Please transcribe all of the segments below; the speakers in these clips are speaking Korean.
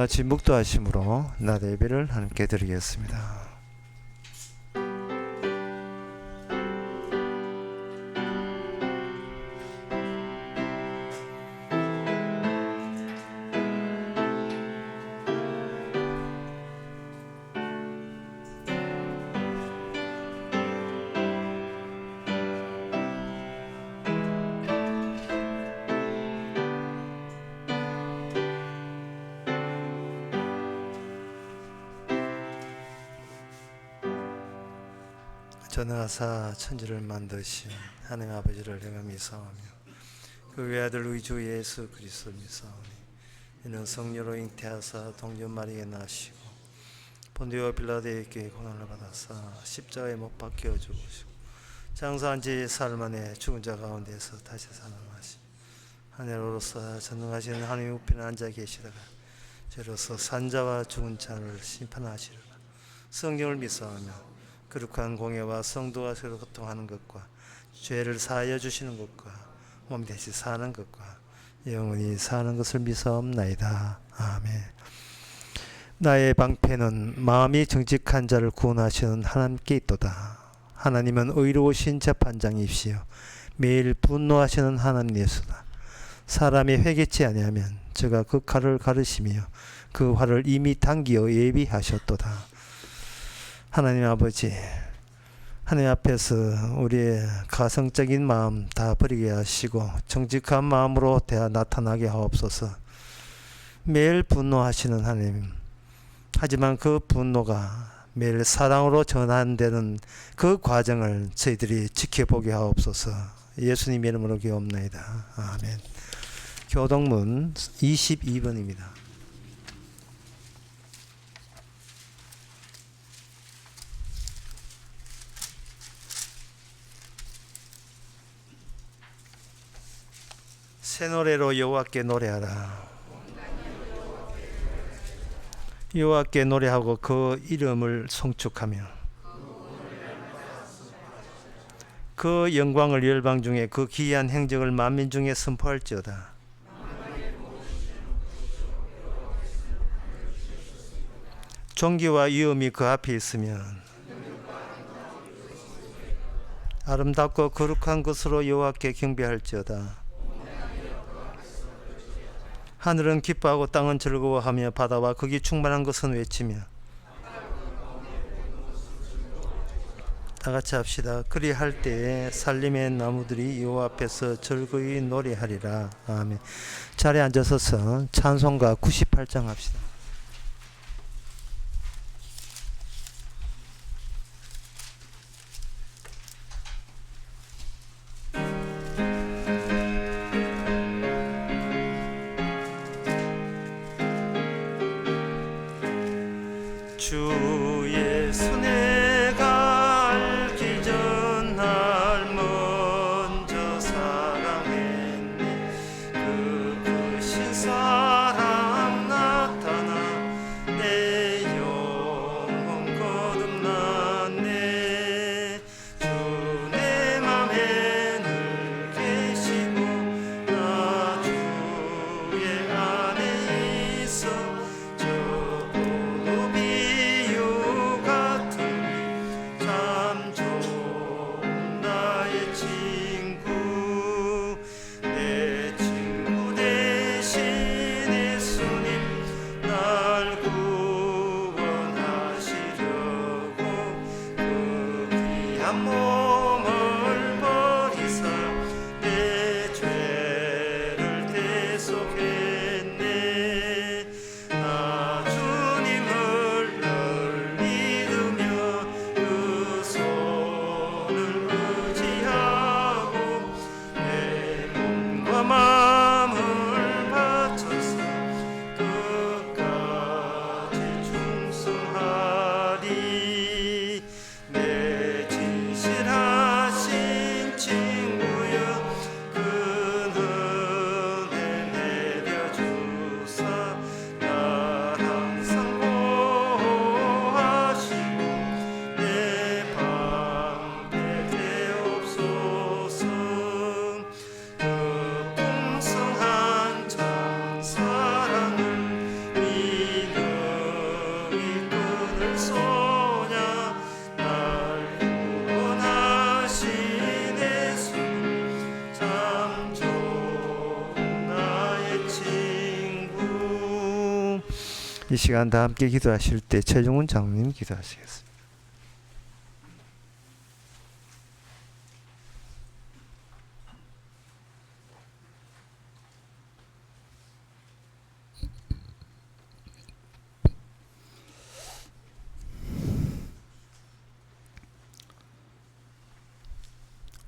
같이 묵도하심으로 낮 예배를 함께 드리겠습니다. 전능하사 천지를 만드신 하나님 아버지를 내가 믿사오며 그 외아들 우리 주 예수 그리스도를 믿사오니 이는 성령으로 잉태하사 동전 마리에 나시고 본디오 빌라도에게 고난을 받아사 십자가에 못 박혀 죽으시고 장사한 지 사흘 만에 죽은 자 가운데서 다시 살아나시 하늘로서 전능하신 하나님 우편에 앉아 계시다가 저로서 산자와 죽은 자를 심판하시리라. 성경을 믿사오며 거룩한 공예와 성도가 서로 소통하는 것과 죄를 사하여 주시는 것과 몸 대신 사는 것과 영원히 사는 것을 믿사옵나이다. 아멘. 나의 방패는 마음이 정직한 자를 구원하시는 하나님께 있도다. 하나님은 의로우신 재판장이시여 매일 분노하시는 하나님 예수다. 사람이 회개치 아니하면 저가 그 칼을 가르시며 그 활을 이미 당기어 예비하셨도다. 하나님 아버지, 하나님 앞에서 우리의 가성적인 마음 다 버리게 하시고 정직한 마음으로 나타나게 하옵소서. 매일 분노하시는 하나님, 하지만 그 분노가 매일 사랑으로 전환되는 그 과정을 저희들이 지켜보게 하옵소서. 예수님 이름으로 기도옵나이다. 아멘. 교동문 22번입니다. 새 노래로 여호와께 노래하라. 여호와께 노래하고 그 이름을 송축하며 그 영광을 열방 중에 그 기이한 행적을 만민 중에 선포할지어다. 존귀와 위엄이 그 앞에 있으면 아름답고 거룩한 것으로 여호와께 경배할지어다. 하늘은 기뻐하고 땅은 즐거워하며 바다와 거기 충만한 것은 외치며. 다같이 합시다. 그리할 때에 살림의 나무들이 여호와 앞에서 즐거이 노래하리라. 아멘. 자리에 앉아서서 찬송가 98장 합시다. 주 예수 내가 알기 전 날 먼저 사랑했네. 그 크신 사랑 나타나 내 영혼 거듭났네. 주 내 맘에 늘 계시고 나 주의 안에 있어. 저 이 시간 다 함께 기도하실 때 최종훈 장로님 기도하시겠습니다.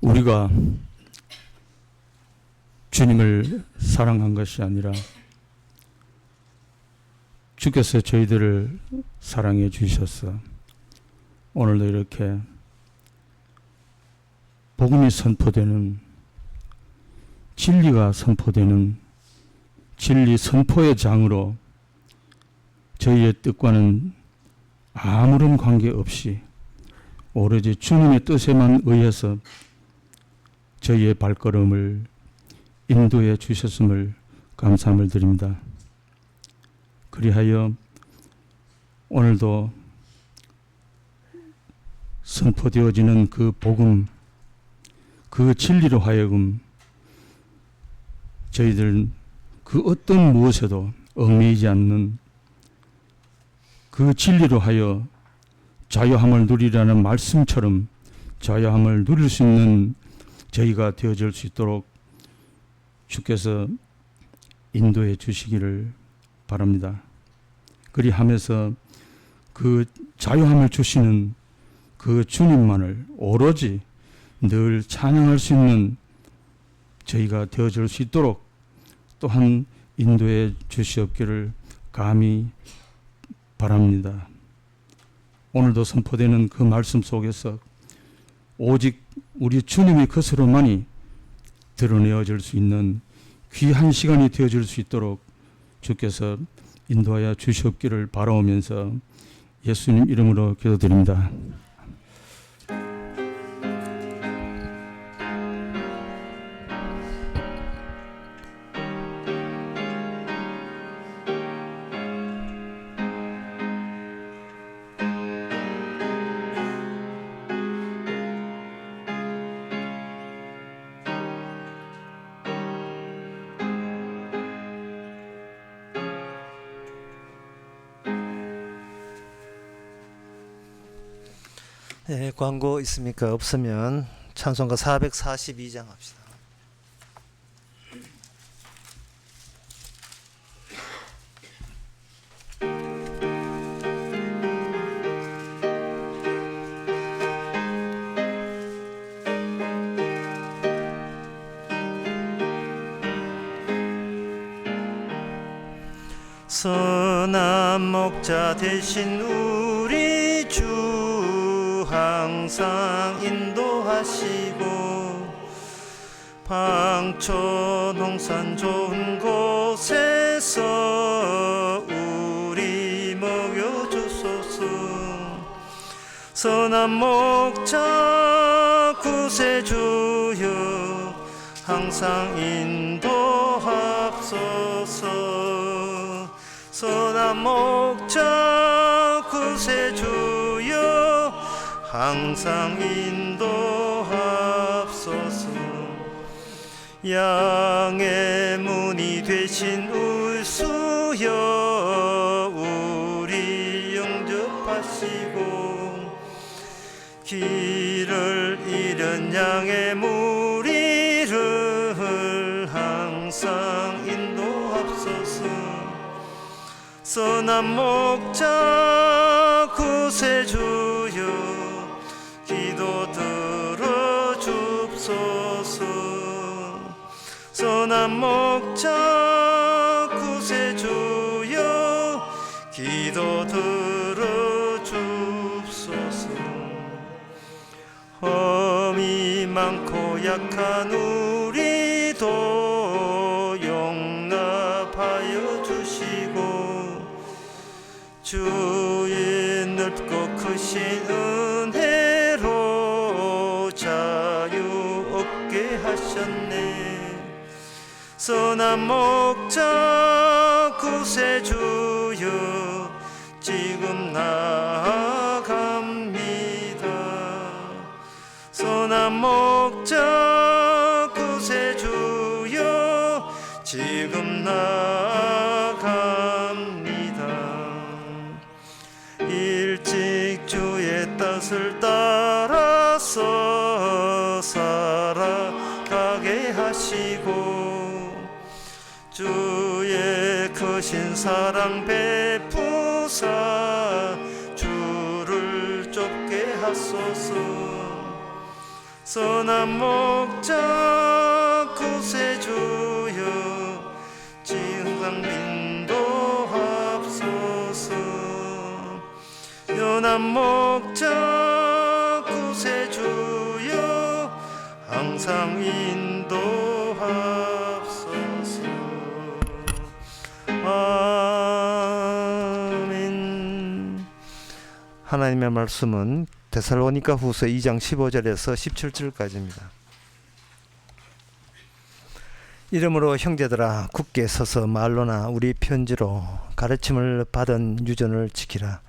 우리가 주님을 사랑한 것이 아니라 주께서 저희들을 사랑해 주셔서 오늘도 이렇게 복음이 선포되는, 진리가 선포되는 진리 선포의 장으로 저희의 뜻과는 아무런 관계없이 오로지 주님의 뜻에만 의해서 저희의 발걸음을 인도해 주셨음을 감사함을 드립니다. 그리하여 오늘도 선포되어지는 그 복음, 그 진리로 하여금 저희들 그 어떤 무엇에도 얽매이지 않는 그 진리로 하여 자유함을 누리라는 말씀처럼 자유함을 누릴 수 있는 저희가 되어질 수 있도록 주께서 인도해 주시기를 바랍니다. 그리하면서 그 자유함을 주시는 그 주님만을 오로지 늘 찬양할 수 있는 저희가 되어질 수 있도록 또한 인도해 주시옵기를 감히 바랍니다. 오늘도 선포되는 그 말씀 속에서 오직 우리 주님의 것으로만이 드러내어질 수 있는 귀한 시간이 되어질 수 있도록 주께서 인도하여 주시옵기를 바라오면서 예수님 이름으로 기도드립니다. 네, 광고 있습니까? 없으면 찬송가 442장 합시다. 선한 목자 되신 우리 주 항상 인도하시고 방초 농산 좋은 곳에서 우리 먹여주소서. 선한 목자 구세주여 항상 인도하소서. 선한 목자 구세주여 항상 인도하소서. 양의 문이 되신 울수여 우리 영접하시고 길을 잃은 양의 무리를 항상 인도하소서. 선한 목자 구세주여 기도 들어줍소서. 선한 목자 구세주여 기도 들어줍소서. 험이 많고 약한 우리도 용납하여 주시고 주의 넓고 크신 은혜로 자유 얻게 하셨네. 선한 목자 구세주여 지금 나아갑니다. 선한 목자 구세주여 지금 나아갑니다. 하시고 주의 크신 사랑 베푸사 주를 쫓게 하소서. 선한 목자 구세주여 진강 인도하소서. 연한 목자 구세주여 항상 인도하소서. 아멘. 하나님의 말씀은 데살로니가 후서 2장 15절에서 17절까지입니다. 이러므로 형제들아 굳게 서서 말로나 우리 편지로 가르침을 받은 유전을 지키라.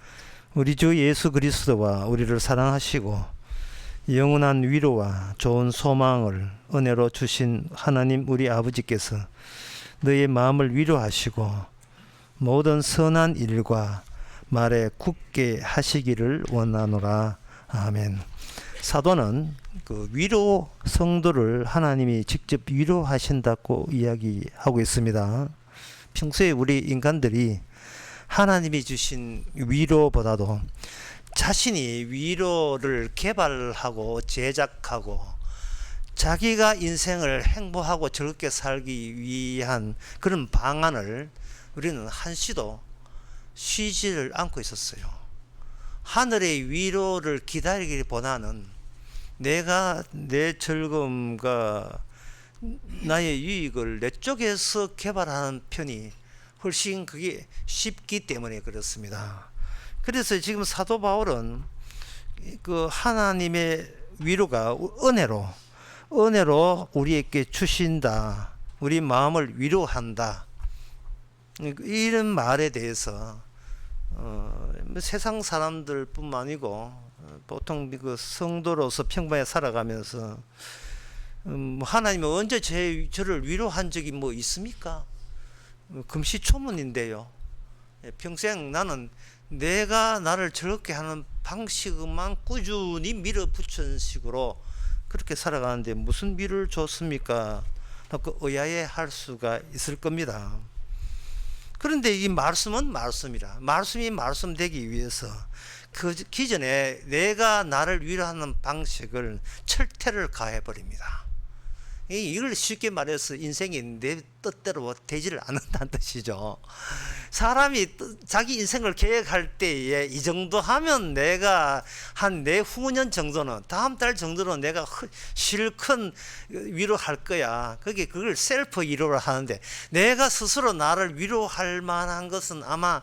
우리 주 예수 그리스도와 우리를 사랑하시고 영원한 위로와 좋은 소망을 은혜로 주신 하나님 우리 아버지께서 너의 마음을 위로하시고 모든 선한 일과 말에 굳게 하시기를 원하노라. 아멘. 사도는 그 위로 성도를 하나님이 직접 위로하신다고 이야기하고 있습니다. 평소에 우리 인간들이 하나님이 주신 위로보다도 자신이 위로를 개발하고 제작하고 자기가 인생을 행복하고 즐겁게 살기 위한 그런 방안을 우리는 한시도 쉬지를 않고 있었어요. 하늘의 위로를 기다리기보다는 내가 내 즐거움과 나의 유익을 내 쪽에서 개발하는 편이 훨씬 그게 쉽기 때문에 그렇습니다. 그래서 지금 사도 바울은 그 하나님의 위로가 은혜로 우리에게 주신다. 우리 마음을 위로한다. 이런 말에 대해서 세상 사람들뿐만 아니고 보통 그 성도로서 평범하게 살아가면서 하나님이 언제 저를 위로한 적이 뭐 있습니까? 금시초문인데요. 평생 나는 내가 나를 즐겁게 하는 방식만 꾸준히 밀어붙인 식으로 그렇게 살아가는데 무슨 위로를 줬습니까? 그 의아해할 수가 있을 겁니다. 그런데 이 말씀은 말씀이라 말씀이 말씀되기 위해서 그 기존에 내가 나를 위로하는 방식을 철퇴를 가해버립니다. 이걸 쉽게 말해서 인생이 내 뜻대로 되지를 않는다는 뜻이죠. 사람이 자기 인생을 계획할 때에 이 정도 하면 내가 한 내후년 정도는 다음 달 정도는 내가 실컷 위로할 거야. 그걸 셀프 위로를 하는데 내가 스스로 나를 위로할 만한 것은 아마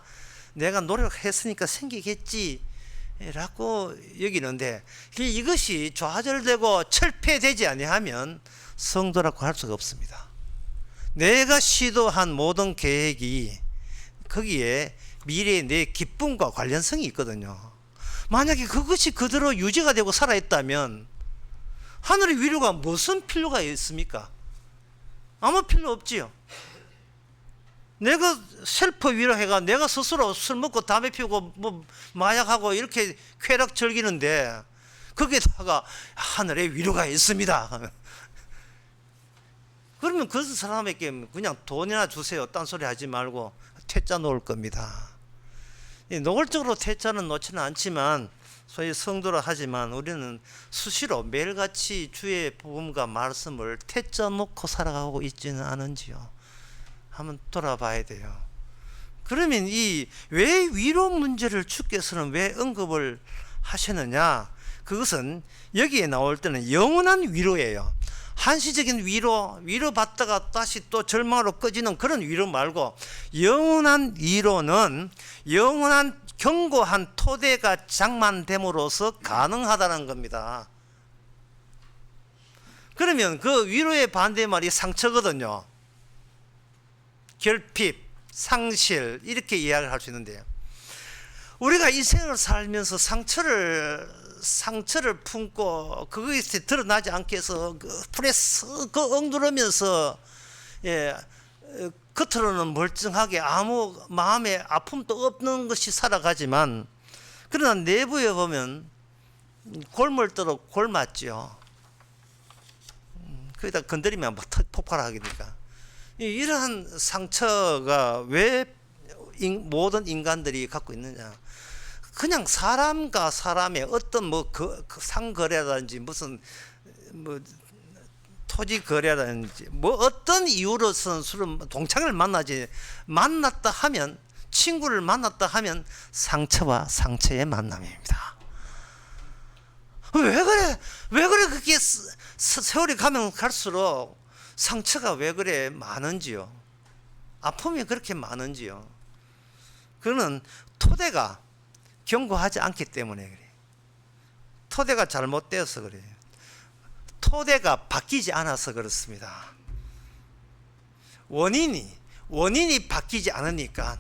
내가 노력했으니까 생기겠지 라고 여기는데 이것이 좌절되고 철폐되지 아니하면 성도라고 할 수가 없습니다. 내가 시도한 모든 계획이 거기에 미래의 내 기쁨과 관련성이 있거든요. 만약에 그것이 그대로 유지가 되고 살아있다면 하늘의 위로가 무슨 필요가 있습니까? 아무 필요 없지요. 내가 셀프 위로해가 내가 스스로 술 먹고 담배 피우고 뭐 마약하고 이렇게 쾌락 즐기는데 거기에다가 하늘의 위로가 있습니다. 그러면 그 사람에게 그냥 돈이나 주세요. 딴소리 하지 말고 퇴짜 놓을 겁니다. 노골적으로 퇴짜는 놓지는 않지만 소위 성도라 하지만 우리는 수시로 매일같이 주의 복음과 말씀을 퇴짜 놓고 살아가고 있지는 않은지요. 한번 돌아봐야 돼요. 그러면 왜 위로 문제를 주께서는 왜 언급을 하시느냐? 그것은 여기에 나올 때는 영원한 위로예요. 한시적인 위로받다가 다시 또 절망으로 꺼지는 그런 위로 말고 영원한 위로는 영원한 견고한 토대가 장만됨으로써 가능하다는 겁니다. 그러면 그 위로의 반대말이 상처거든요. 결핍, 상실 이렇게 이야기를 할 수 있는데요. 우리가 인생을 살면서 상처를 품고 그것이 드러나지 않게 해서 프레스 엉두르면서 겉으로는 멀쩡하게 아무 마음에 아픔도 없는 것이 살아가지만 그러나 내부에 보면 골물도록 골맞죠. 거기다 건드리면 막 폭발하니까. 이러한 상처가 왜 모든 인간들이 갖고 있느냐? 그냥 사람과 사람의 어떤 뭐 상거래라든지 무슨 뭐 토지 거래라든지 뭐 어떤 이유로선 술을 동창을 만났다 하면, 친구를 만났다 하면 상처와 상처의 만남입니다. 왜 그래 그게 세월이 가면 갈수록 상처가 왜 그래 많은지요? 아픔이 그렇게 많은지요? 그거는 토대가 견고하지 않기 때문에 그래. 토대가 잘못되어서 그래요. 토대가 바뀌지 않아서 그렇습니다. 원인이 바뀌지 않으니까,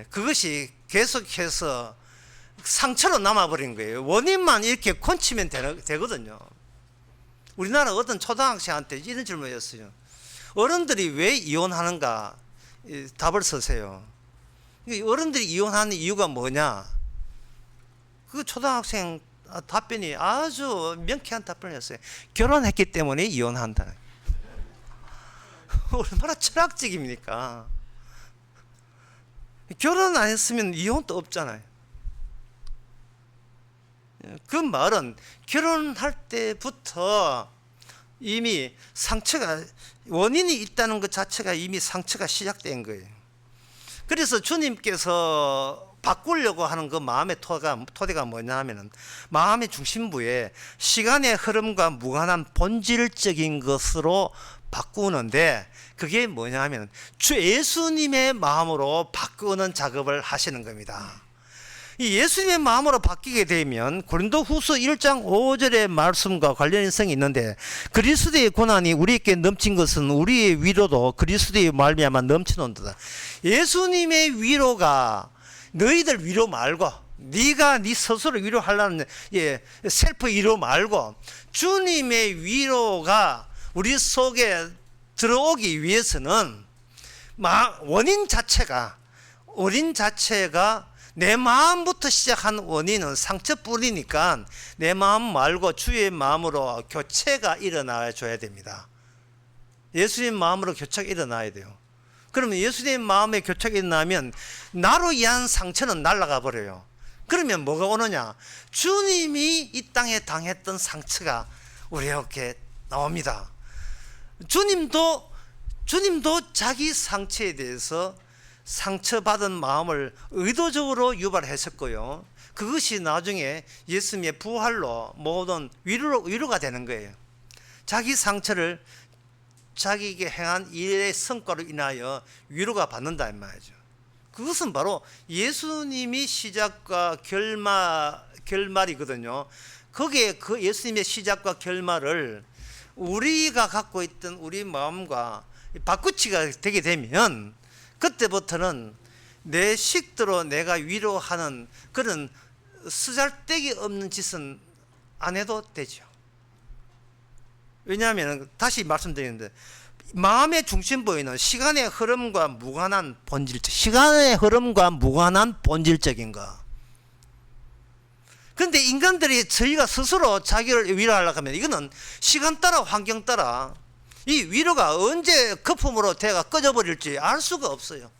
그것이 계속해서 상처로 남아버린 거예요. 원인만 이렇게 고치면 되거든요. 우리나라 어떤 초등학생한테 이런 질문이었어요. 어른들이 왜 이혼하는가? 답을 쓰세요. 어른들이 이혼하는 이유가 뭐냐? 그 초등학생 답변이 아주 명쾌한 답변이었어요. 결혼했기 때문에 이혼한다. 얼마나 철학적입니까? 결혼 안 했으면 이혼도 없잖아요. 그 말은 결혼할 때부터 이미 상처가, 원인이 있다는 것 자체가 이미 상처가 시작된 거예요. 그래서 주님께서 바꾸려고 하는 그 마음의 토대가 뭐냐 하면은, 마음의 중심부에 시간의 흐름과 무관한 본질적인 것으로 바꾸는데, 그게 뭐냐 하면 주 예수님의 마음으로 바꾸는 작업을 하시는 겁니다. 이 예수님의 마음으로 바뀌게 되면 고린도후서 1장 5절의 말씀과 관련성이 있는데, 그리스도의 고난이 우리에게 넘친 것은 우리의 위로도 그리스도의 말미암아 넘치는도다. 예수님의 위로가 너희들 위로 말고, 네가 네 스스로 위로하려는 셀프 위로 말고, 주님의 위로가 우리 속에 들어오기 위해서는 원인 자체가 내 마음부터 시작한 원인은 상처뿐이니까 내 마음 말고 주의 마음으로 교체가 일어나 줘야 됩니다. 예수님 마음으로 교체가 일어나야 돼요. 그러면 예수님 마음에 교체가 일어나면 나로 인한 상처는 날아가 버려요. 그러면 뭐가 오느냐? 주님이 이 땅에 당했던 상처가 우리에게 나옵니다. 주님도 자기 상처에 대해서 상처받은 마음을 의도적으로 유발했었고요. 그것이 나중에 예수님의 부활로 모든 위로가 되는 거예요. 자기 상처를 자기에게 행한 일의 성과로 인하여 위로가 받는다 이 말이죠. 그것은 바로 예수님이 시작과 결말이거든요. 거기에 그 예수님의 시작과 결말을 우리가 갖고 있던 우리 마음과 바꾸치가 되게 되면, 그때부터는 내 식대로 내가 위로하는 그런 쓰잘데기 없는 짓은 안 해도 되죠. 왜냐하면 다시 말씀드리는데, 마음의 중심부에 있는 시간의 흐름과 무관한 본질적인 거. 그런데 인간들이 저희가 스스로 자기를 위로하려고 하면 이거는 시간 따라 환경 따라 이 위로가 언제 거품으로 대가 꺼져버릴지 알 수가 없어요.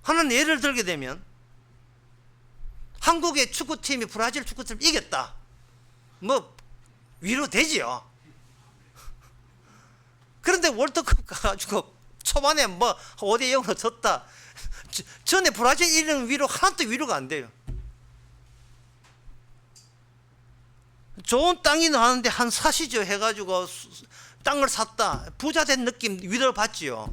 하나는 예를 들게 되면, 한국의 축구팀이 브라질 축구팀을 이겼다. 뭐 위로되지요. 그런데 월드컵 가가지고 초반에 뭐 5대0으로 졌다. 전에 브라질 이런 위로 하나도 위로가 안 돼요. 좋은 땅이 나왔는데 한 사시죠 해가지고 땅을 샀다. 부자 된 느낌 위로를 받지요.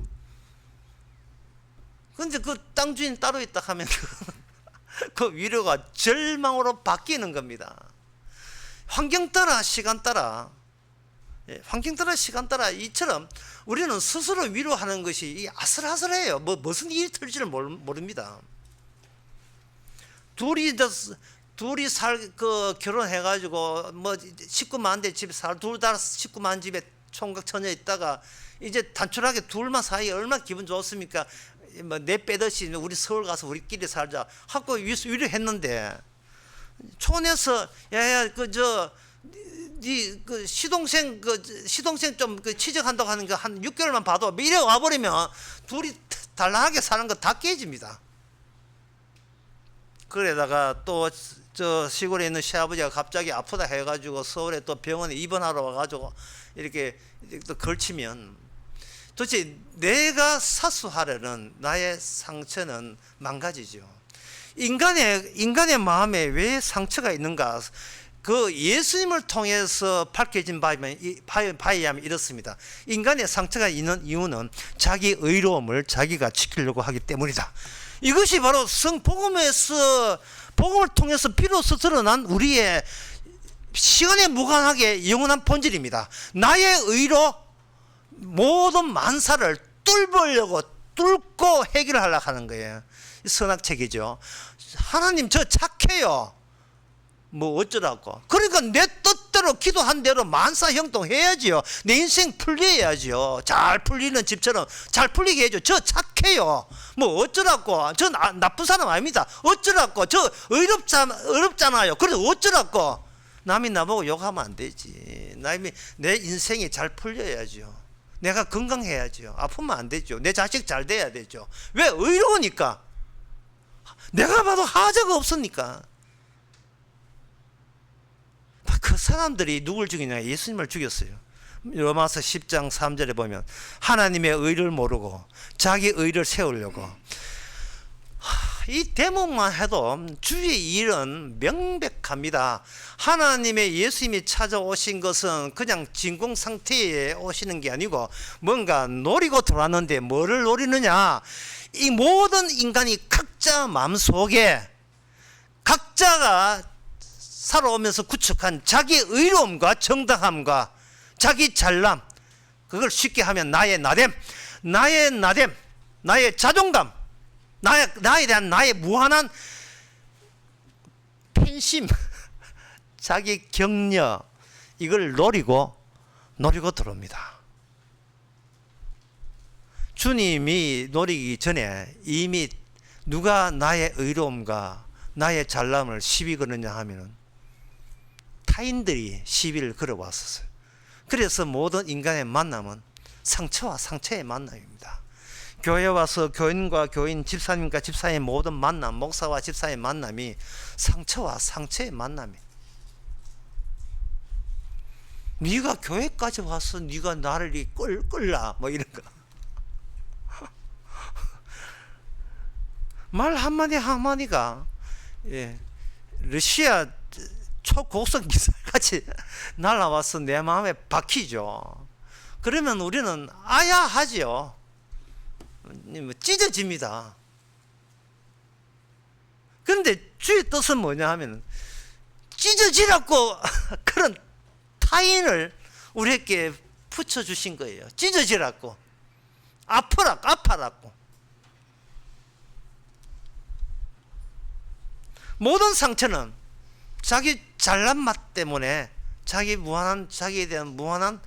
그런데 그 땅 주인 따로 있다 하면 그 위로가 절망으로 바뀌는 겁니다. 환경 따라 시간 따라 이처럼 우리는 스스로 위로하는 것이 아슬아슬해요. 무슨 일이 털지를 모릅니다. 둘이 결혼해가지고 뭐 19만 대 집에 둘 다 19만 집에 총각 처녀 있다가 이제 단촐하게 둘만 사이에 얼마나 기분 좋습니까? 뭐 내 빼듯이 우리 서울 가서 우리끼리 살자 하고 위로했는데, 촌에서 야야 그 시동생 좀 그 취직한다고 하는 거 한 6개월만 봐도 이래 와버리면 둘이 단란하게 사는 거 다 깨집니다. 그러다가 또 저 시골에 있는 시아버지가 갑자기 아프다 해가지고 서울에 또 병원에 입원하러 와가지고 이렇게 또 걸치면 도대체 내가 사수하려는 나의 상처는 망가지죠. 인간의 마음에 왜 상처가 있는가? 그 예수님을 통해서 밝혀진 바에 의하면 이렇습니다. 인간의 상처가 있는 이유는 자기 의로움을 자기가 지키려고 하기 때문이다. 이것이 바로 복음을 통해서 비로소 드러난 우리의 시간에 무관하게 영원한 본질입니다. 나의 의로 모든 만사를 뚫고 해결하려고 하는 거예요. 선악책이죠. 하나님 저 착해요. 뭐 어쩌라고. 그러니까 내 뜻대로 기도한 대로 만사형통해야지요. 내 인생 풀려야지요. 잘 풀리는 집처럼 잘 풀리게 해줘. 저 착해요. 뭐 어쩌라고. 저 나쁜 사람 아닙니다. 어쩌라고. 저 어렵잖아요. 그래서 어쩌라고. 남이 나보고 욕하면 안 되지. 내 인생이 잘 풀려야죠. 내가 건강해야죠. 아프면 안 되죠. 내 자식 잘 돼야 되죠. 왜? 의로우니까. 내가 봐도 하자가 없으니까. 그 사람들이 누굴 죽이냐? 예수님을 죽였어요. 로마서 10장 3절에 보면 하나님의 의를 모르고 자기 의를 세우려고. 이 대목만 해도 주의 일은 명백합니다. 하나님의 예수님이 찾아오신 것은 그냥 진공 상태에 오시는 게 아니고 뭔가 노리고 들어왔는데 뭐를 노리느냐? 이 모든 인간이 각자 마음속에 각자가 살아오면서 구축한 자기 의로움과 정당함과 자기 잘남, 그걸 쉽게 하면 나의 나됨, 나의 자존감, 나에 대한 나의 무한한 팬심, 자기 격려, 이걸 노리고 들어옵니다. 주님이 노리기 전에 이미 누가 나의 의로움과 나의 잘남을 시비 거느냐 하면은 타인들이 시비를 걸어왔었어요. 그래서 모든 인간의 만남은 상처와 상처의 만남입니다. 교회 와서 교인과 교인, 집사님과 집사의 모든 만남, 목사와 집사의 만남이 상처와 상처의 만남이에요. 네가 교회까지 와서 네가 나를 끌라 뭐 이런 거. 말 한마디가 러시아 초고속 미사일같이 날아와서 내 마음에 박히죠. 그러면 우리는 아야하지요. 찢어집니다. 그런데 주의 뜻은 뭐냐 하면 찢어지라고 그런 타인을 우리에게 붙여주신 거예요. 찢어지라고, 아파라고. 모든 상처는 자기 잘난 맛 때문에 자기에 대한 무한한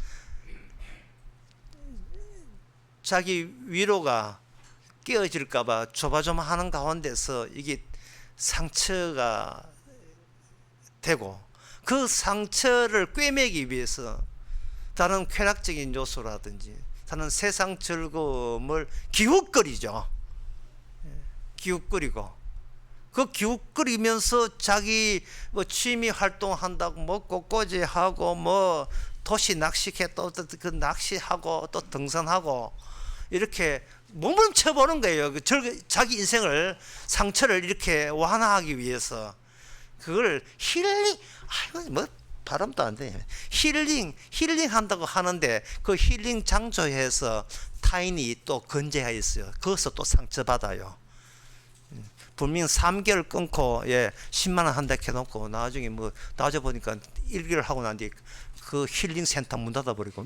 자기 위로가 깨어질까봐 조바조바하는 가운데서 이게 상처가 되고, 그 상처를 꿰매기 위해서 다른 쾌락적인 요소라든지 다른 세상 즐거움을 기웃거리죠. 기웃거리고, 그 기웃거리면서 자기 뭐 취미 활동한다고 뭐 꽃꽂이하고 뭐 도시 낚시해 또 그 낚시하고 또 등산하고 이렇게 몸을 쳐보는 거예요. 자기 인생을 상처를 이렇게 완화하기 위해서 그걸 아이고 뭐 발음도 안 돼. 힐링 한다고 하는데 그 힐링 장소에서 타인이 또 건재하였어요. 거기서 또 상처받아요. 분명 3개월 끊고 10만 원 한다 해놓고 나중에 뭐 따져보니까 1개월 하고 난 뒤에 그 힐링 센터 문 닫아버리고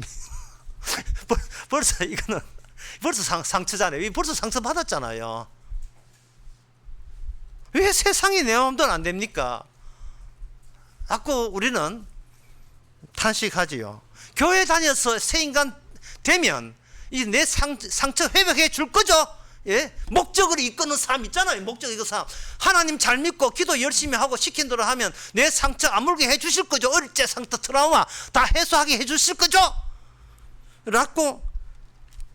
벌써 이거는 벌써 상처잖아요. 벌써 상처 받았잖아요. 왜 세상이 내 마음대로 안 됩니까? 자꾸 우리는 탄식하지요. 교회 다녀서 새 인간 되면 이 내 상처 회복해 줄 거죠? 예? 목적을 이끄는 사람 있잖아요. 목적 이끄는 사람. 하나님 잘 믿고 기도 열심히 하고 시킨 대로 하면 내 상처 아물게 해주실 거죠. 어릴 때 상처 트라우마 다 해소하게 해주실 거죠. 라고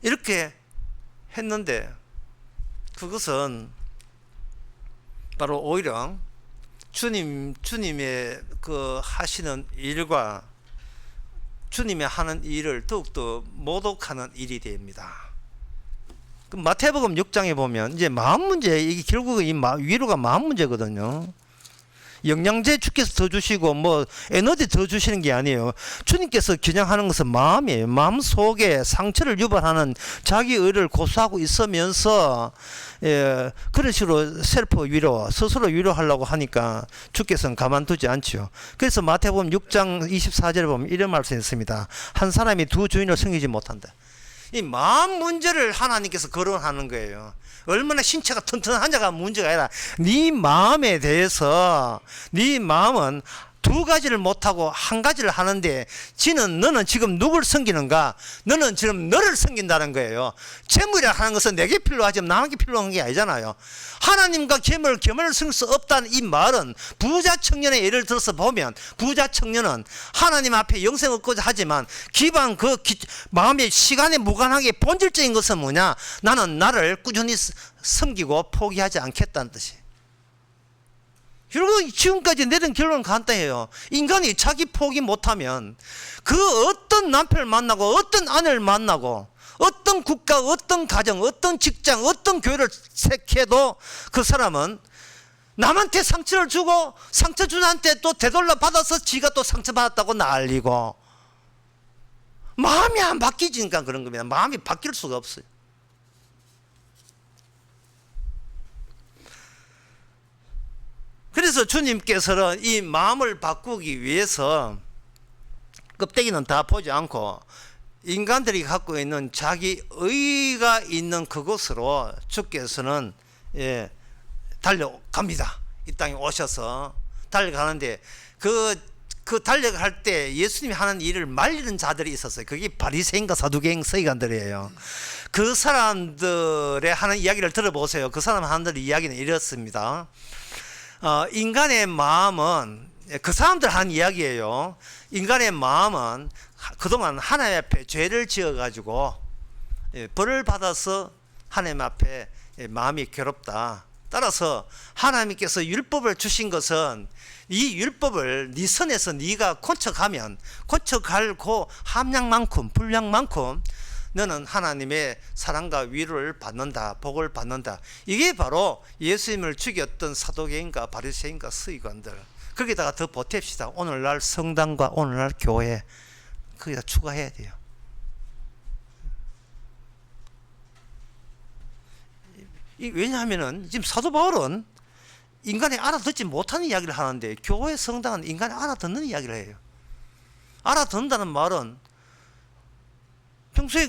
이렇게 했는데 그것은 바로 오히려 주님의 그 하시는 일과 주님의 하는 일을 더욱더 모독하는 일이 됩니다. 그 마태복음 6장에 보면 이제 마음 문제, 이게 결국 이 위로가 마음 문제거든요. 영양제 주께서 더 주시고 뭐 에너지 더 주시는 게 아니에요. 주님께서 겨냥하는 것은 마음이에요. 마음 속에 상처를 유발하는 자기 의를 고수하고 있으면서 그런 식으로 셀프 위로, 스스로 위로하려고 하니까 주께서는 가만두지 않죠. 그래서 마태복음 6장 24절에 보면 이런 말씀이 있습니다. 한 사람이 두 주인을 섬기지 못한다. 이 마음 문제를 하나님께서 거론하는 거예요. 얼마나 신체가 튼튼하냐가 문제가 아니라 네 마음에 대해서 네 마음은 두 가지를 못하고 한 가지를 하는데 너는 지금 누굴 섬기는가? 너는 지금 너를 섬긴다는 거예요. 재물이라 하는 것은 내게 필요하지 남에게 필요한 게 아니잖아요. 하나님과 겸을 섬길 수 없다는 이 말은 부자 청년의 예를 들어서 보면 부자 청년은 하나님 앞에 영생 얻고자 하지만 기반 마음의 시간에 무관하게 본질적인 것은 뭐냐? 나는 나를 꾸준히 섬기고 포기하지 않겠다는 뜻이에요. 결국 지금까지 내린 결론은 간단해요. 인간이 자기 포기 못하면 그 어떤 남편을 만나고 어떤 아내를 만나고 어떤 국가, 어떤 가정, 어떤 직장, 어떤 교회를 택해도 그 사람은 남한테 상처를 주고 상처 준 한테 또 되돌려 받아서 지가 또 상처받았다고 난리고 마음이 안 바뀌지니까 그런 겁니다. 마음이 바뀔 수가 없어요. 그래서 주님께서는 이 마음을 바꾸기 위해서 껍데기는 다 보지 않고 인간들이 갖고 있는 자기 의가 있는 그곳으로 주께서는 달려갑니다. 이 땅에 오셔서 달려가는데 그 달려갈 때 예수님이 하는 일을 말리는 자들이 있었어요. 그게 바리새인과 사두개인 서기관들이에요. 그 사람들의 하는 이야기를 들어보세요. 그 사람 하는 이야기는 이렇습니다. 인간의 마음은 그 사람들 하는 이야기예요. 인간의 마음은 그동안 하나님 앞에 죄를 지어가지고 벌을 받아서 하나님 앞에 마음이 괴롭다. 따라서 하나님께서 율법을 주신 것은 이 율법을 네 선에서 네가 곤척하면 곤척할 그 함량만큼 분량만큼 너는 하나님의 사랑과 위로를 받는다. 복을 받는다. 이게 바로 예수님을 죽였던 사도개인과 바리새인과 서기관들. 거기다가 더 보탭시다. 오늘날 성당과 오늘날 교회 거기다 추가해야 돼요. 왜냐하면은 지금 사도 바울은 인간이 알아듣지 못하는 이야기를 하는데 교회 성당은 인간이 알아듣는 이야기를 해요. 알아듣는다는 말은 평소에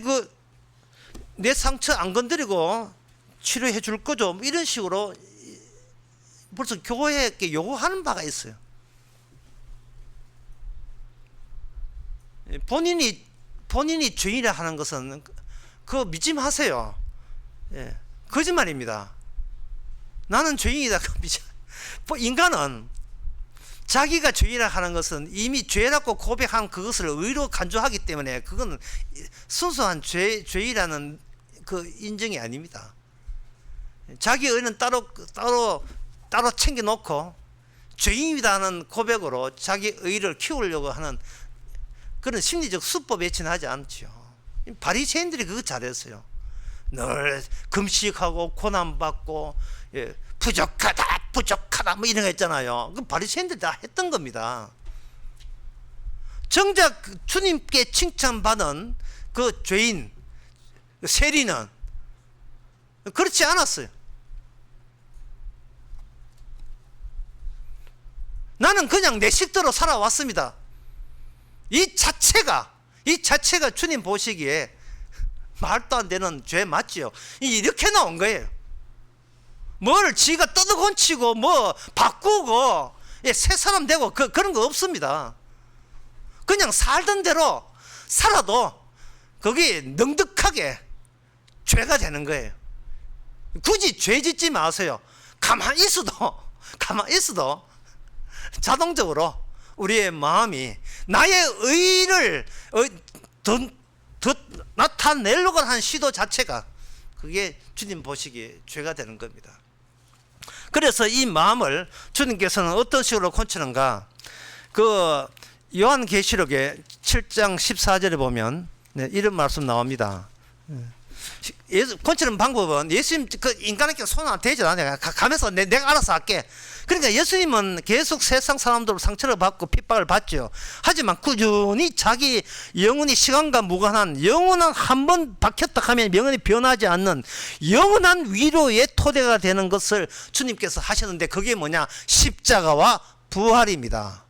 내 상처 안 건드리고 치료해 줄 거죠. 뭐 이런 식으로 벌써 교회에게 요구하는 바가 있어요. 본인이 죄인이라 하는 것은 그거 믿지 마세요. 거짓말입니다. 나는 죄인이다. 인간은 자기가 죄인이라 하는 것은 이미 죄라고 고백한 그것을 의로 간주하기 때문에 그건 순수한 죄이라는 그 인정이 아닙니다. 자기 의는 따로 챙겨놓고 죄인이라는 고백으로 자기 의를 키우려고 하는 그런 심리적 수법 외치는 하지 않죠. 바리새인들이 그거 잘했어요. 늘 금식하고 고난받고 부족하다 뭐 이런 거 있잖아요. 그 바리새인들이 다 했던 겁니다. 정작 주님께 칭찬받은 그 죄인 세리는 그렇지 않았어요. 나는 그냥 내 식대로 살아왔습니다. 이 자체가 주님 보시기에 말도 안 되는 죄 맞지요. 이렇게 나온 거예요. 뭘 지가 떠들곤치고 뭐 바꾸고 새 사람 되고 그런 거 없습니다. 그냥 살던 대로 살아도 거기 넉넉하게 죄가 되는 거예요. 굳이 죄 짓지 마세요. 가만히 있어도 자동적으로 우리의 마음이 나의 의를 더 나타내려고 하는 시도 자체가 그게 주님 보시기에 죄가 되는 겁니다. 그래서 이 마음을 주님께서는 어떤 식으로 고치는가? 그 요한계시록의 7장 14절에 보면 이런 말씀 나옵니다. 고치는 방법은 예수님 그 인간에게 손 안 대지 않아요. 가면서 내가 알아서 할게. 그러니까 예수님은 계속 세상 사람들 상처를 받고 핍박을 받죠. 하지만 꾸준히 자기 영혼이 시간과 무관한 영원한 한 번 박혔다 하면 영원히 변하지 않는 영원한 위로의 토대가 되는 것을 주님께서 하셨는데 그게 뭐냐? 십자가와 부활입니다.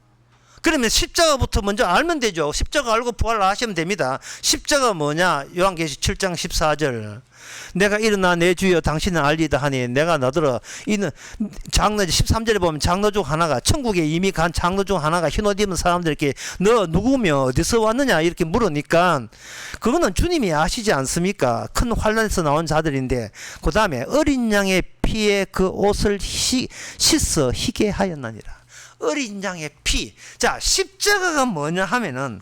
그러면 십자가부터 먼저 알면 되죠. 십자가 알고 부활을 하시면 됩니다. 십자가 뭐냐? 요한계시 7장 14절. 내가 일어나 내 주여 당신은 알리다 하니 내가 너더러 이는 장로 13절에 보면 장로 중 하나가 천국에 이미 간 장로 중 하나가 흰옷 입은 사람들에게 너 누구며 어디서 왔느냐 이렇게 물으니까 그거는 주님이 아시지 않습니까? 큰 환난에서 나온 자들인데 그 다음에 어린 양의 피에 그 옷을 씻어 희게 하였나니라. 어린 양의 피. 자, 십자가가 뭐냐 하면은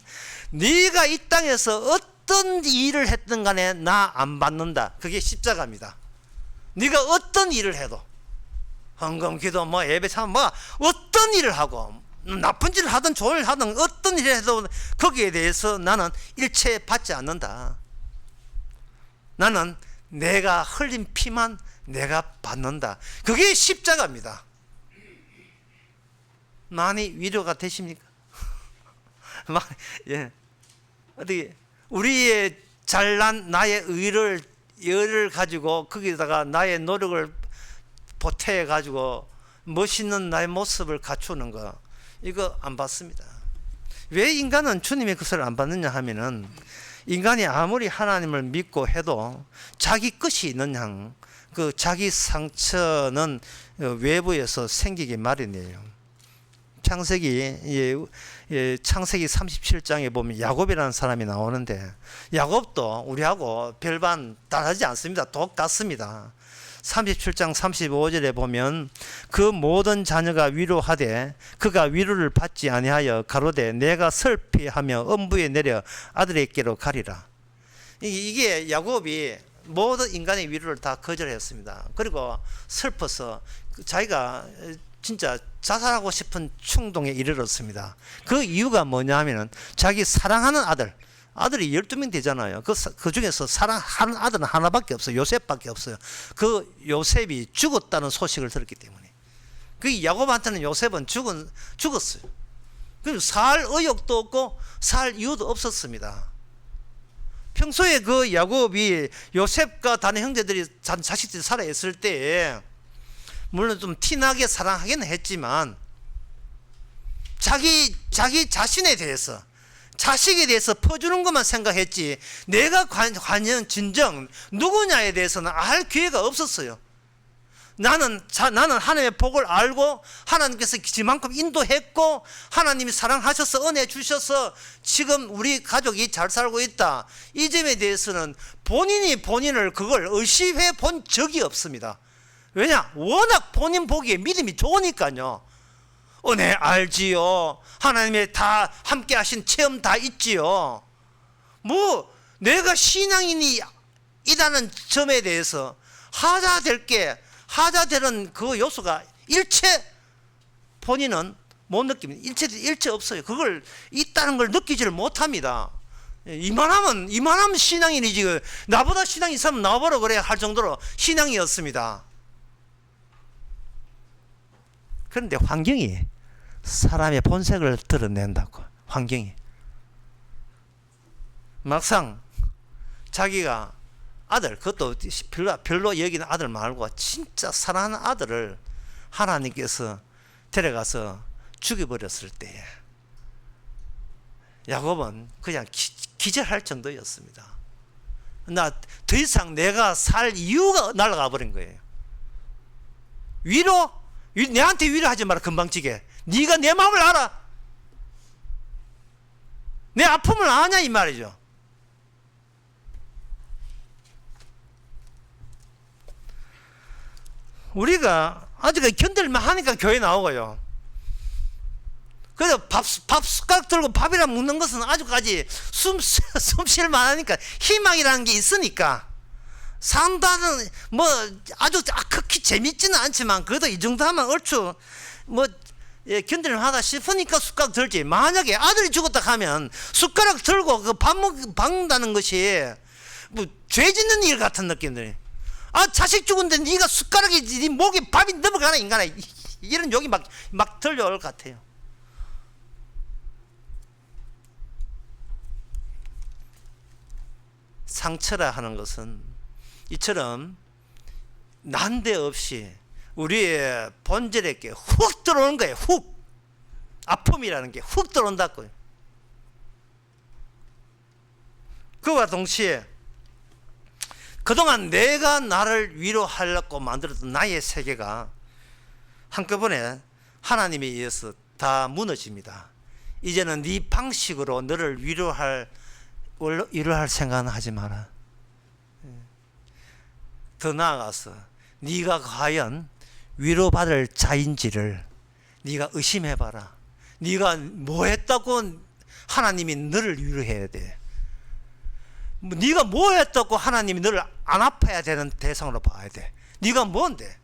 네가 이 땅에서 어떤 일을 했든 간에 나 안 받는다. 그게 십자가입니다. 네가 어떤 일을 해도 헌금, 기도, 뭐 예배, 참 뭐 어떤 일을 하고 나쁜 일을 하든 좋은 일을 하든 어떤 일을 해도 거기에 대해서 나는 일체 받지 않는다. 나는 내가 흘린 피만 내가 받는다. 그게 십자가입니다. 많이 위로가 되십니까? 예. 어떻게 우리의 잘난 나의 열을 가지고 거기다가 나의 노력을 보태 가지고 멋있는 나의 모습을 갖추는 거 이거 안 받습니다. 왜 인간은 주님의 것을 안 받느냐 하면은 인간이 아무리 하나님을 믿고 해도 자기 것이 있는 한 그 자기 상처는 외부에서 생기기 마련이에요. 창세기 37장에 보면 야곱이라는 사람이 나오는데 야곱도 우리하고 별반 다르지 않습니다. 똑같습니다. 37장 35절에 보면 그 모든 자녀가 위로하되 그가 위로를 받지 아니하여 가로되 내가 슬피하며 음부에 내려 아들에게로 가리라. 이게 야곱이 모든 인간의 위로를 다 거절했습니다. 그리고 슬퍼서 자기가 진짜 자살하고 싶은 충동에 이르렀습니다. 그 이유가 뭐냐 하면은 자기 사랑하는 아들이 12명 되잖아요. 그 중에서 사랑하는 아들은 하나밖에 없어요. 요셉밖에 없어요. 그 요셉이 죽었다는 소식을 들었기 때문에. 그 야곱한테는 요셉은 죽었어요. 그리고 살 의욕도 없고 살 이유도 없었습니다. 평소에 그 야곱이 요셉과 다른 형제들이 자식들이 살아있을 때에 물론 좀 티나게 사랑하기는 했지만 자기 자신에 대해서 자식에 대해서 퍼주는 것만 생각했지 내가 과연 진정 누구냐에 대해서는 알 기회가 없었어요. 나는 하나님의 복을 알고 하나님께서 지만큼 인도했고 하나님이 사랑하셔서 은혜 주셔서 지금 우리 가족이 잘 살고 있다. 이 점에 대해서는 본인이 본인을 그걸 의심해 본 적이 없습니다. 왜냐? 워낙 본인 보기에 믿음이 좋으니까요. 은혜 알지요. 하나님의 다 함께 하신 체험 다 있지요. 뭐 내가 신앙인이 이라는 점에 대해서 하자 되는 그 요소가 일체 본인은 못 느낍니다. 일체 없어요. 그걸 있다는 걸 느끼지를 못합니다. 이만하면 신앙인이지 나보다 신앙이 있으면 나와보라 그래야 할 정도로 신앙이었습니다. 그런데 환경이 사람의 본색을 드러낸다고. 환경이 막상 자기가 아들, 그것도 별로 여기는 아들 말고 진짜 사랑하는 아들을 하나님께서 데려가서 죽여버렸을 때에 야곱은 그냥 기절할 정도였습니다. 나 더 이상 내가 살 이유가 날아가 버린 거예요. 내한테 위로하지 마라. 금방지게 네가 내 마음을 알아. 내 아픔을 아냐 이 말이죠. 우리가 아직 견딜만 하니까 교회 나오고요. 그래서 밥 숟가락 들고 밥이랑 먹는 것은 아직까지 숨 쉴 만하니까 희망이라는 게 있으니까 산다는 뭐 아주 극히 재밌지는 않지만 그래도 이 정도 하면 얼추 뭐 견딜만하다 싶으니까 숟가락 들지. 만약에 아들이 죽었다 하면 숟가락 들고 그 밥 먹는다는 것이 뭐 죄 짓는 일 같은 느낌들이. 아, 자식 죽은데 네가 숟가락이 네 목에 밥이 넘어가나 인간아. 이런 욕이 막 들려올 것 같아요. 상처라 하는 것은 이처럼 난데없이 우리의 본질에게 훅 들어오는 거예요. 훅. 아픔이라는 게 훅 들어온다고요. 그와 동시에 그동안 내가 나를 위로하려고 만들었던 나의 세계가 한꺼번에 하나님에 의해서 다 무너집니다. 이제는 네 방식으로 너를 위로할 생각은 하지 마라. 더 나아가서 네가 과연 위로받을 자인지를 네가 의심해봐라. 네가 뭐 했다고 하나님이 너를 위로해야 돼. 네가 뭐 했다고 하나님이 너를 안 아파야 되는 대상으로 봐야 돼. 네가 뭔데?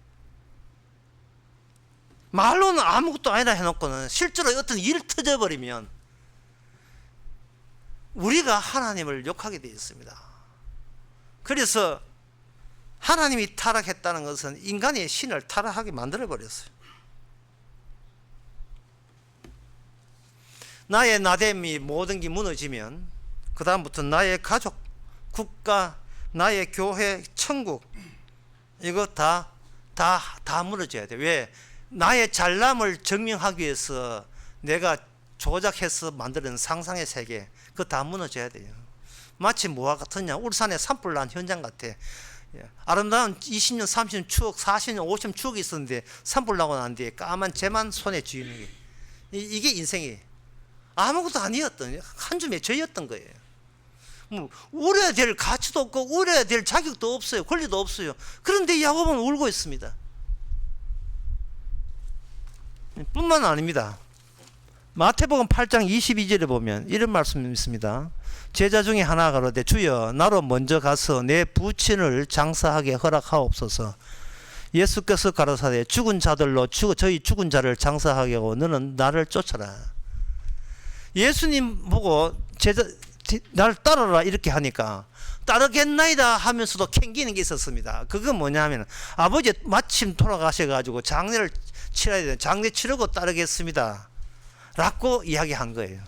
말로는 아무것도 아니다 해놓고는 실제로 어떤 일이 터져버리면 우리가 하나님을 욕하게 되어 있습니다. 그래서 하나님이 타락했다는 것은 인간의 신을 타락하게 만들어버렸어요. 나의 나됨이 모든 게 무너지면 그 다음부터 나의 가족, 국가, 나의 교회, 천국 이거 다 무너져야 돼. 왜? 나의 잘남을 증명하기 위해서 내가 조작해서 만드는 상상의 세계 그거 다 무너져야 돼요. 마치 뭐와 같으냐? 울산의 산불 난 현장 같아. 아름다운 20년, 30년 추억, 40년, 50년 추억이 있었는데 산불 나고 난 뒤에 까만 재만 손에 쥐는 게 이게 인생이 아무것도 아니었던 한 줌의 죄였던 거예요. 뭐 울어야 될 가치도 없고 울어야 될 자격도 없어요. 권리도 없어요. 그런데 야곱은 울고 있습니다. 뿐만 아닙니다. 마태복음 8장 22절에 보면 이런 말씀이 있습니다. 제자 중에 하나가 가로되 주여 나로 먼저 가서 내 부친을 장사하게 허락하옵소서. 예수께서 가로사대 죽은 자들로 저희 죽은 자를 장사하게 하고 너는 나를 쫓아라. 예수님 보고 나를 따르라 이렇게 하니까 따르겠나이다 하면서도 캥기는 게 있었습니다. 그건 뭐냐 하면 아버지 마침 돌아가셔가지고 장례를 치러야 되는 장례 치르고 따르겠습니다 라고 이야기한 거예요.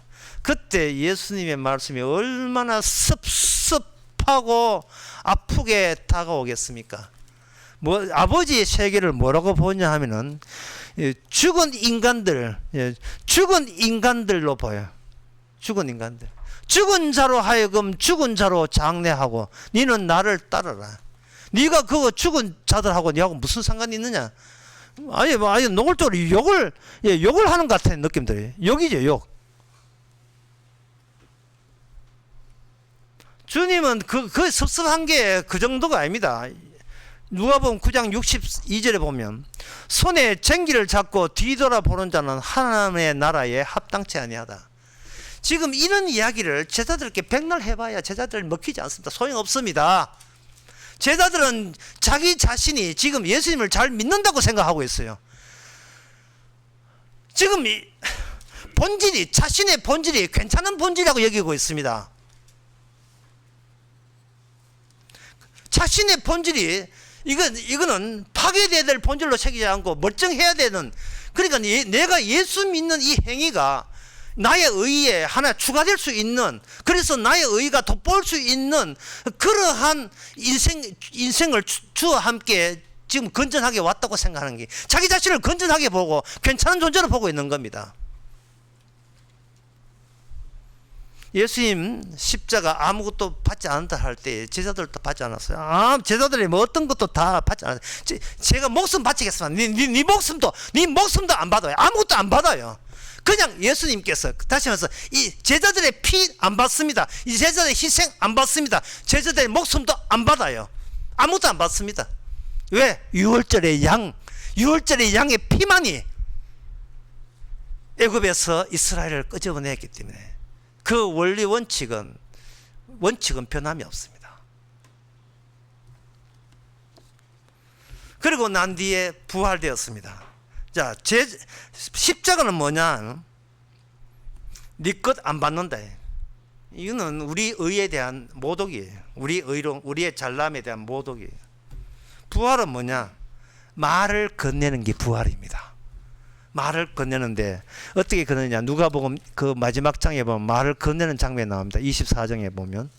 그때 예수님의 말씀이 얼마나 섭섭하고 아프게 다가오겠습니까? 뭐 아버지의 세계를 뭐라고 보냐 하면은 죽은 인간들로 보여. 죽은 인간들. 죽은 자로 하여금 죽은 자로 장례하고 너는 나를 따르라. 네가 그거 죽은 자들하고 너하고 무슨 상관이 있느냐? 아니 노골적으로 욕을 하는 것 같은 느낌들이. 욕이죠, 욕. 주님은 그 섭섭한 게 그 정도가 아닙니다. 누가복음 9장 62절에 보면 손에 쟁기를 잡고 뒤돌아보는 자는 하나님의 나라에 합당치 아니하다. 지금 이런 이야기를 제자들께 백날 해봐야 제자들 먹히지 않습니다. 소용없습니다. 제자들은 자기 자신이 지금 예수님을 잘 믿는다고 생각하고 있어요. 지금 자신의 본질이 괜찮은 본질이라고 여기고 있습니다. 자신의 본질이 이거는 파괴돼야 될 본질로 새기지 않고 멀쩡해야 되는, 그러니까 내가 예수 믿는 이 행위가 나의 의에 하나 추가될 수 있는, 그래서 나의 의가 돋보일 수 있는 그러한 인생을 주와 함께 지금 건전하게 왔다고 생각하는 게, 자기 자신을 건전하게 보고 괜찮은 존재로 보고 있는 겁니다. 예수님 십자가 아무것도 받지 않았다 할 때 제자들도 받지 않았어요. 제자들이 뭐 어떤 것도 다 받지 않았어요. 제가 목숨 바치겠습니다. 네 목숨도 안 받아요. 아무것도 안 받아요. 그냥 예수님께서 다시 말해서 이 제자들의 피 안 받습니다. 이 제자들의 희생 안 받습니다. 제자들의 목숨도 안 받아요. 아무것도 안 받습니다. 왜? 6월절의 양의 피만이 애굽에서 이스라엘을 끄집어냈기 때문에 그 원리 원칙은 변함이 없습니다. 그리고 난 뒤에 부활되었습니다. 자, 십자가는 뭐냐? 네 것 안 받는다. 이거는 우리 의에 대한 모독이에요. 우리의 잘남에 대한 모독이에요. 부활은 뭐냐? 말을 건네는 게 부활입니다. 말을 건네는데 어떻게 건네냐? 누가복음 그 마지막 장에 보면 말을 건네는 장면이 나옵니다. 24장에 보면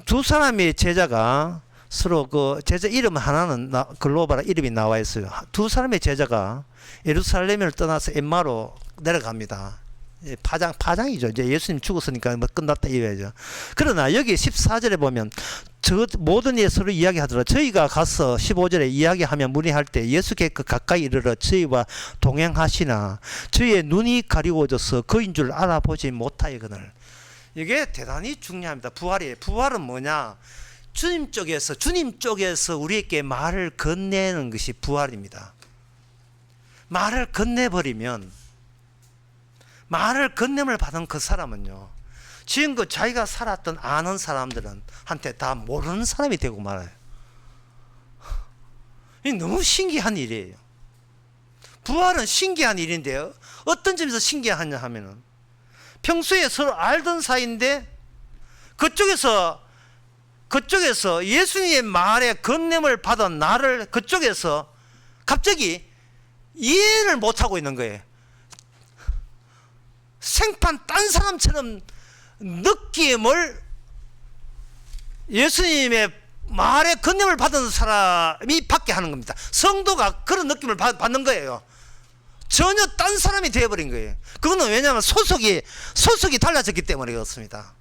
두 사람의 제자가 서로 그 제자 이름 하나는 글로바라 이름이 나와 있어요. 두 사람의 제자가 예루살렘을 떠나서 엠마로 내려갑니다. 파장이죠. 이제 예수님 죽었으니까 뭐 끝났다 이거죠. 그러나 여기 14절에 보면 저 모든 예 서로 이야기하더라. 저희가 가서 15절에 이야기하며 문의할 때 예수께 그 가까이 이르러 저희와 동행하시나 저희의 눈이 가리워져서 그인 줄 알아보지 못하여거늘. 이게 대단히 중요합니다. 부활은 뭐냐? 주님 쪽에서 우리에게 말을 건네는 것이 부활입니다. 말을 건네버리면 말을 건냄을 받은 그 사람은요, 지금껏 자기가 살았던 아는 사람들은 한테 다 모르는 사람이 되고 말아요. 이 너무 신기한 일이에요. 부활은 신기한 일인데요. 어떤 점에서 신기하냐 하면은 평소에 서로 알던 사이인데 그쪽에서 예수님의 말에 건냄을 받은 나를 그쪽에서 갑자기 이해를 못하고 있는 거예요. 생판 딴 사람처럼 느낌을 예수님의 말에 건nem을 받은 사람이 받게 하는 겁니다. 성도가 그런 느낌을 받는 거예요. 전혀 딴 사람이 되어버린 거예요. 그거는 왜냐하면 소속이 달라졌기 때문에 그렇습니다.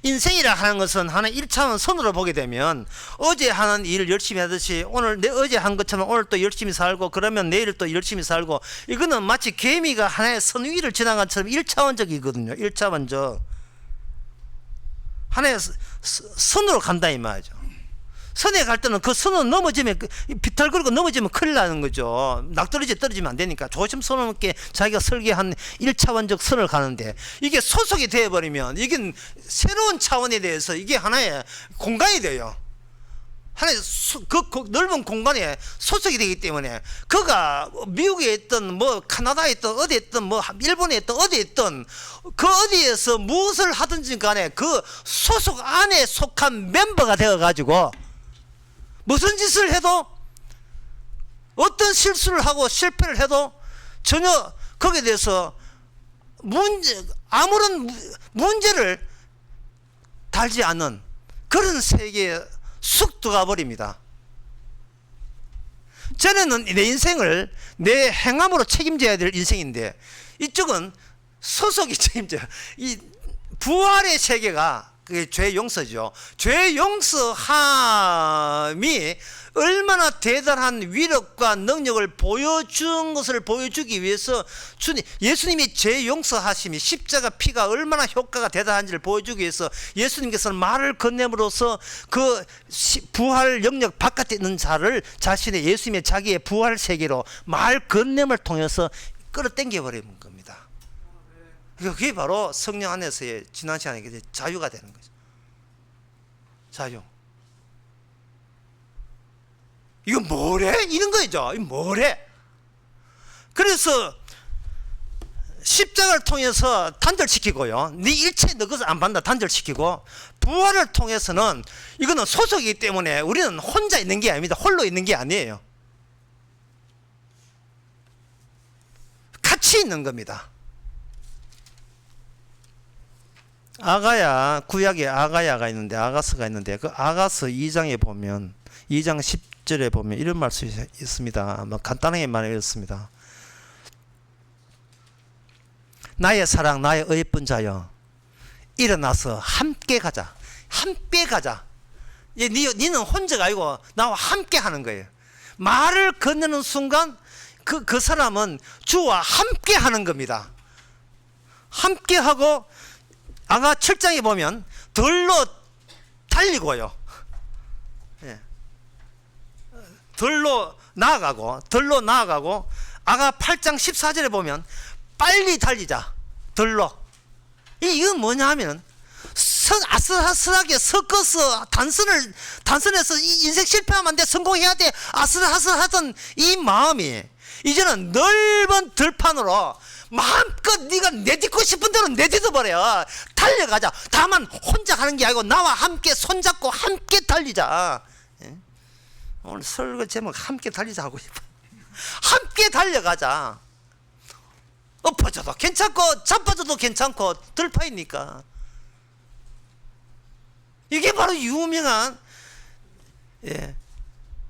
인생이라 하는 것은 하나 1차원 선으로 보게 되면 어제 하는 일을 열심히 하듯이 오늘 어제 한 것처럼 오늘 또 열심히 살고 그러면 내일 또 열심히 살고, 이거는 마치 개미가 하나의 선 위를 지나간 것처럼 1차원적이거든요. 1차원적 하나의 선으로 간다 이 말이죠. 선에 갈 때는 그 선은 넘어지면 비틀거리고 넘어지면 큰일 나는 거죠. 낙떨어지 떨어지면 안 되니까 조심스럽게 자기가 설계한 1차원적 선을 가는데, 이게 소속이 되어버리면 이게 새로운 차원에 대해서 이게 하나의 공간이 돼요. 하나의 그 넓은 공간에 소속이 되기 때문에 그가 미국에 있든 뭐 카나다에 있든 어디에 있든 뭐 일본에 있든 어디에 있든 그 어디에서 무엇을 하든지 간에 그 소속 안에 속한 멤버가 되어가지고 무슨 짓을 해도, 어떤 실수를 하고 실패를 해도 전혀 거기에 대해서 아무런 문제를 달지 않는 그런 세계에 쑥 들어가 버립니다. 전에는 내 인생을 내 행함으로 책임져야 될 인생인데, 이쪽은 소속이 책임져요. 이 부활의 세계가 그게 죄 용서죠. 죄 용서함이 얼마나 대단한 위력과 능력을 보여준 것을 보여주기 위해서 예수님이 죄 용서하심이 십자가 피가 얼마나 효과가 대단한지를 보여주기 위해서 예수님께서는 말을 건냄으로써 그 부활 영역 바깥에 있는 자를 자신의 예수님의 자기의 부활 세계로 말 건냄을 통해서 끌어당겨 버리는 겁니다. 그게 바로 성령 안에서의 지난 시간에 자유가 되는 거죠. 자유. 이거 뭐래? 이런 거죠. 이거 뭐래? 그래서 십자가를 통해서 단절시키고요. 네 일체 너 것을 안 받는다 단절시키고, 부활을 통해서는 이거는 소속이기 때문에 우리는 혼자 있는 게 아닙니다. 홀로 있는 게 아니에요. 같이 있는 겁니다. 구약에 아가야가 있는데, 아가스가 있는데, 그 아가스 2장에 보면 2장 10절에 보면 이런 말씀이 있습니다. 간단하게 말하겠습니다. 나의 사랑, 나의 의쁜 자여, 일어나서 함께 가자. 함께 가자. 니는 혼자가 아니고 나와 함께 하는 거예요. 말을 건네는 순간 그 사람은 주와 함께 하는 겁니다. 함께 하고, 아가 7장에 보면 들로 달리고요. 예. 덜로 나아가고 아가 8장 14절에 보면 빨리 달리자. 덜로. 이건 뭐냐 하면 아슬아슬하게 섞어서 단선에서 인생 실패하면 안 돼, 성공해야 돼, 아슬아슬하던 이 마음이 이제는 넓은 들판으로 마음껏 네가 내딛고 싶은 대로 내딛어버려. 달려가자. 다만 혼자 가는 게 아니고 나와 함께 손잡고 함께 달리자. 예? 오늘 설교 제목 함께 달리자 하고 싶어. 함께 달려가자. 엎어져도 괜찮고 자빠져도 괜찮고 들판이니까. 이게 바로 유명한, 예,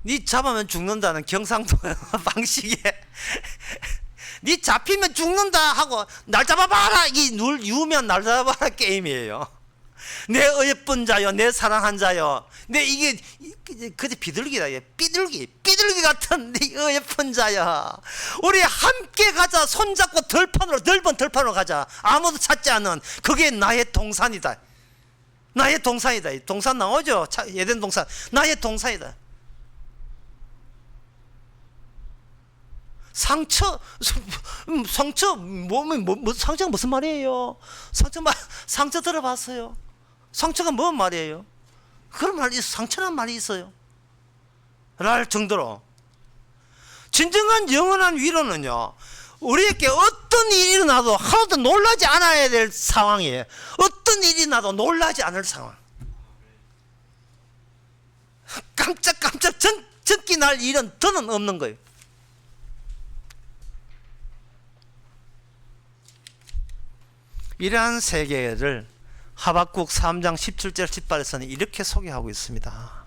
니 잡으면 죽는다는 경상도 방식에 니 잡히면 죽는다 하고 날 잡아봐라, 이 유명한 날 잡아봐라 게임이에요. 내 어예쁜 자요, 내 사랑한 자요, 내 이게 그저 비둘기다. 삐둘기 같은 네 어예쁜 자야, 우리 함께 가자. 손잡고 넓은 들판으로 가자. 아무도 찾지 않는, 그게 나의 동산이다. 나의 동산이다. 동산 나오죠? 에덴 동산. 나의 동산이다. 상처 상처가 무슨 말이에요? 상처 들어봤어요? 상처가 뭔 말이에요? 그런 말이 있어. 상처란 말이 있어요. 랄 정도로 진정한 영원한 위로는요, 우리에게 어떤 일이 일어나도 하나도 놀라지 않아야 될 상황이에요. 어떤 일이 나도 놀라지 않을 상황. 깜짝깜짝 전기 날 일은 더는 없는 거예요. 이러한 세계를 하박국 3장 17절 18절에서는 이렇게 소개하고 있습니다.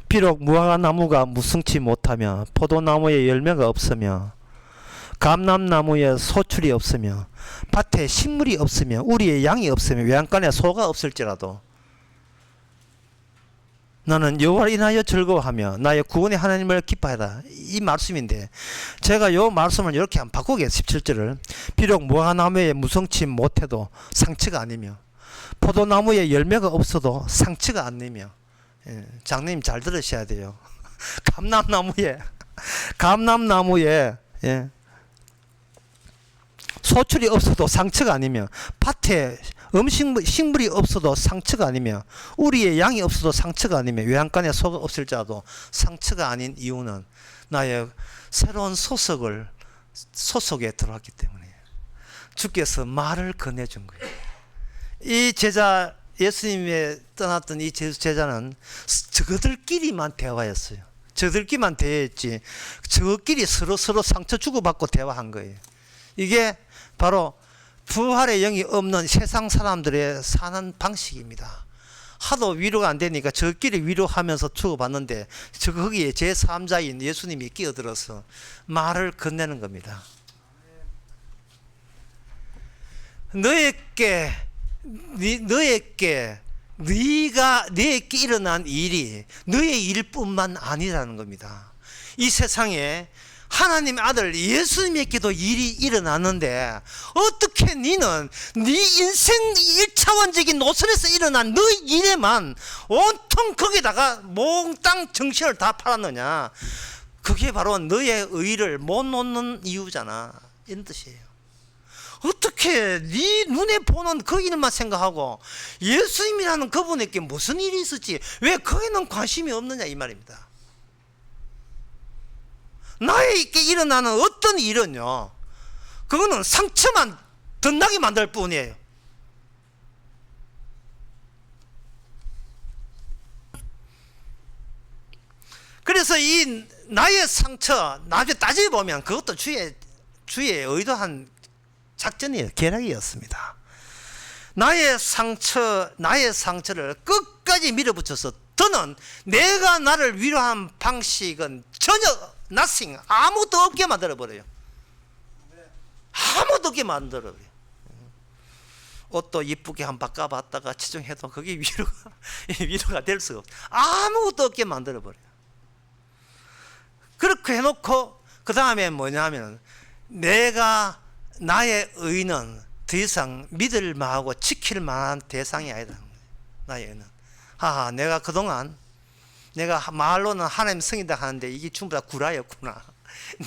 비록 무화과나무가 무성치 못하며 포도나무에 열매가 없으며 감람나무에 소출이 없으며 밭에 식물이 없으며 우리의 양이 없으며 외양간에 소가 없을지라도 나는 여호와를 인하여 즐거워하며 나의 구원의 하나님을 기뻐하라. 이 말씀인데 제가 이 말씀을 이렇게 한번 바꾸겠습니다. 17절을 비록 무화과나무에 무성치 못해도 상처가 아니며 포도나무에 열매가 없어도 상처가 아니며, 예, 장로님 잘 들으셔야 돼요. 감람나무에 예, 소출이 없어도 상처가 아니며 밭에 식물이 없어도 상처가 아니며 우리의 양이 없어도 상처가 아니며 외양간에 소가 없을지라도 상처가 아닌 이유는 나의 새로운 소속에 들어왔기 때문에 주께서 말을 건네준 거예요. 이 제자, 예수님의 떠났던 이 제자는 저들끼리만 대화했어요. 저들끼리만 대화했지 저끼리 서로 상처 주고받고 대화한 거예요. 이게 바로 부활의 영이 없는 세상 사람들의 사는 방식입니다. 하도 위로가 안 되니까 저끼리 위로하면서 주고받는데 거기에 제3자인 예수님이 끼어들어서 말을 건네는 겁니다. 너에게 너에게 일어난 일이 너의 일뿐만 아니라는 겁니다. 이 세상에 하나님의 아들 예수님에게도 일이 일어났는데 어떻게 너는 네 인생 1차원적인 노선에서 일어난 너의 일에만 온통 거기다가 몽땅 정신을 다 팔았느냐. 그게 바로 너의 의를 못 놓는 이유잖아. 이런 뜻이에요. 어떻게 네 눈에 보는 그 일만 생각하고 예수님이라는 그분에게 무슨 일이 있었지 왜 거기는 관심이 없느냐 이 말입니다. 나에게 일어나는 어떤 일은요, 그거는 상처만 덧나게 만들 뿐이에요. 그래서 이 나의 상처 나중에 따져보면 그것도 주의 의도한 작전이에요. 계략이었습니다. 나의 상처를 끝까지 밀어붙여서 더는 내가 나를 위로한 방식은 전혀 nothing, 아무도 없게 만들어버려요. 아무도 없게 만들어버려요. 옷도 이쁘게 한번 바꿔봤다가 치중해도 그게 위로가 될 수가 없어요. 아무것도 없게 만들어버려요. 그렇게 해놓고 그 다음에 뭐냐면 나의 의는 더 이상 믿을 만하고 지킬 만한 대상이 아니다. 나의 의는 내가 그동안 내가 말로는 하나님 성이다 하는데 이게 전부 다 구라였구나.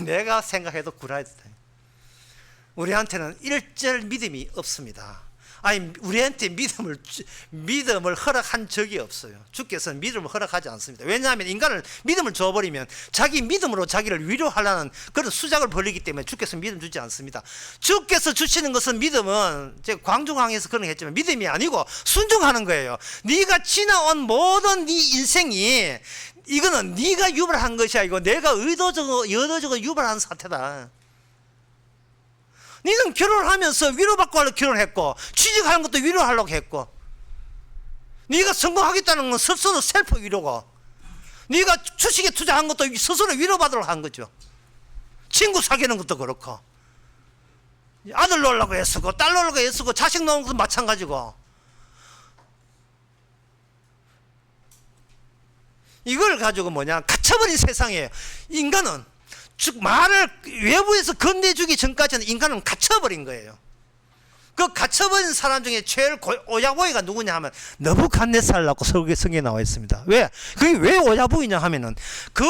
내가 생각해도 구라였다. 우리한테는 일절 믿음이 없습니다. 아니, 우리한테 믿음을 허락한 적이 없어요. 주께서는 믿음을 허락하지 않습니다. 왜냐하면 인간을 믿음을 줘버리면 자기 믿음으로 자기를 위로하려는 그런 수작을 벌이기 때문에 주께서 믿음 주지 않습니다. 주께서 주시는 것은 믿음은 제가 광주강에서 그런 거 했지만 믿음이 아니고 순종하는 거예요. 네가 지나온 모든 네 인생이 이거는 네가 유발한 것이 아니고 내가 의도적으로 유발한 사태다. 너는 결혼하면서 위로받고 하려고 결혼했고, 취직하는 것도 위로하려고 했고, 네가 성공하겠다는 건 스스로 셀프 위로고, 네가 주식에 투자한 것도 스스로 위로받으려고 한 거죠. 친구 사귀는 것도 그렇고, 아들 놓으려고 애쓰고 딸 놓으려고 애쓰고 자식 놓는 것도 마찬가지고. 이걸 가지고 갇혀버린 세상이에요. 인간은 즉 말을 외부에서 건네주기 전까지는 인간은 갇혀버린 거예요. 그 갇혀버린 사람 중에 제일 오야보이가 누구냐 하면 느부갓네살이라고 성경에 나와 있습니다. 왜? 그게 왜 오야보이냐 하면은 그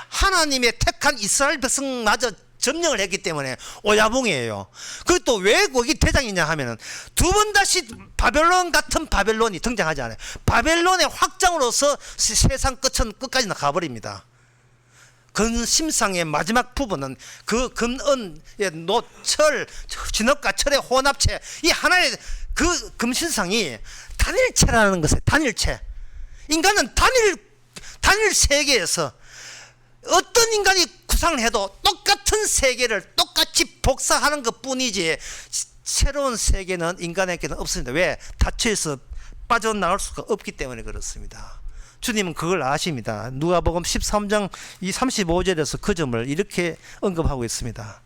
하나님의 택한 이스라엘 백성마저 점령을 했기 때문에 오야봉이에요. 그것도 왜 거기 대장이냐 하면은 두 번 다시 바벨론 같은 바벨론이 등장하지 않아요. 바벨론의 확장으로서 세상 끝까지 가버립니다. 근심상의 마지막 부분은 그 금은의 노철 진흙과 철의 혼합체, 이 하나의 그 금신상이 단일체라는 것이에요. 단일체. 인간은 단일 세계에서 어떤 인간이 구상을 해도 똑같은 세계를 똑같이 복사하는 것 뿐이지 새로운 세계는 인간에게는 없습니다. 왜? 닫혀서 빠져나올 수가 없기 때문에 그렇습니다. 주님은 그걸 아십니다. 누가복음 13장 35절에서 그 점을 이렇게 언급하고 있습니다.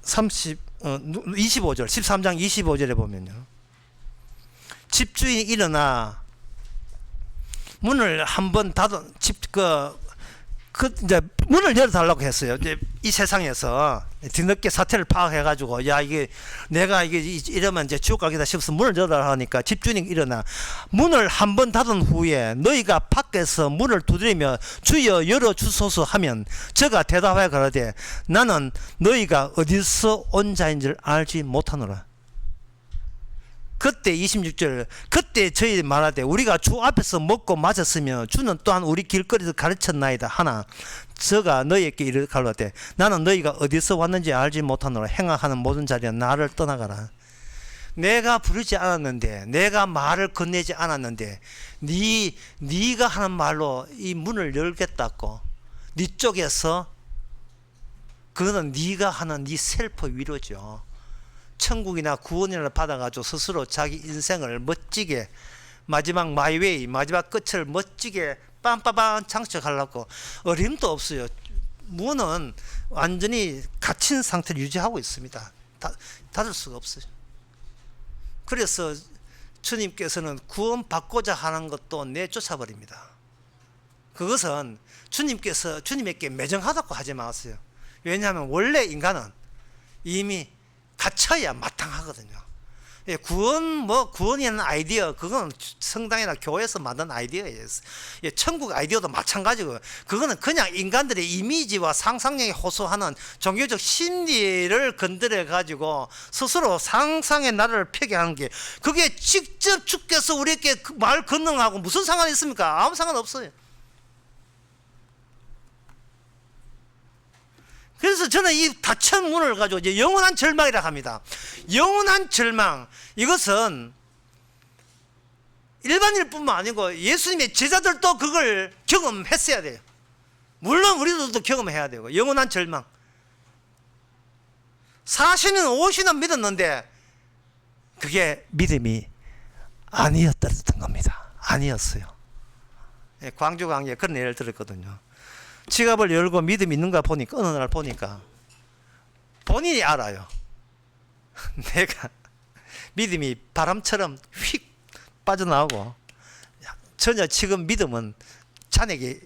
25절, 13장 25절에 보면요. 집주인이 일어나 문을 한번 닫은 이제 문을 열어달라고 했어요. 이제 이 세상에서 뒤늦게 사태를 파악해가지고 내가 이러면 이제 지옥 가겠다 싶어서 문을 열어달라 하니까 집주인이 일어나 문을 한번 닫은 후에 너희가 밖에서 문을 두드리며 주여 열어주소서 하면 저가 대답하여 가로되 나는 너희가 어디서 온 자인 줄 알지 못하노라. 그때 26절 그때 저희 말하되 우리가 주 앞에서 먹고 마셨으며 주는 또한 우리 길거리에서 가르쳤나이다 하나 저가 너희에게 이르 가로되 나는 너희가 어디서 왔는지 알지 못하노라. 행하는 모든 자리에 나를 떠나가라. 내가 부르지 않았는데 내가 말을 건네지 않았는데 네가 하는 말로 이 문을 열겠다고 네 쪽에서 그거는 네가 하는 네 셀프 위로죠. 천국이나 구원이나 받아가지고 스스로 자기 인생을 멋지게 마지막 마이웨이 마지막 끝을 멋지게 빰빠밤 장식하려고 어림도 없어요. 문은 완전히 갇힌 상태를 유지하고 있습니다. 닫을 수가 없어요. 그래서 주님께서는 구원받고자 하는 것도 내쫓아버립니다. 그것은 주님에게 매정하다고 하지 마세요. 왜냐하면 원래 인간은 이미 갇혀야 마땅하거든요. 구원이라는 아이디어, 그건 성당이나 교회에서 만든 아이디어예요. 천국 아이디어도 마찬가지고, 그거는 그냥 인간들의 이미지와 상상력에 호소하는 종교적 심리를 건드려가지고 스스로 상상의 나라를 펴게 하는 게, 그게 직접 주께서 우리에게 말 건너하고 무슨 상관이 있습니까? 아무 상관 없어요. 그래서 저는 이 닫힌 문을 가지고 이제 영원한 절망이라 합니다. 영원한 절망, 이것은 일반인일 뿐만 아니고 예수님의 제자들도 그걸 경험했어야 돼요. 물론 우리들도 경험해야 되고. 영원한 절망, 40년 50년 믿었는데 그게 믿음이 아니었던 겁니다. 아니었어요. 광주 강의에 그런 예를 들었거든요. 지갑을 열고 믿음이 있는가 보니까 어느 날 보니까 본인이 알아요. 내가 믿음이 바람처럼 휙 빠져나오고 전혀 지금 믿음은 잔액이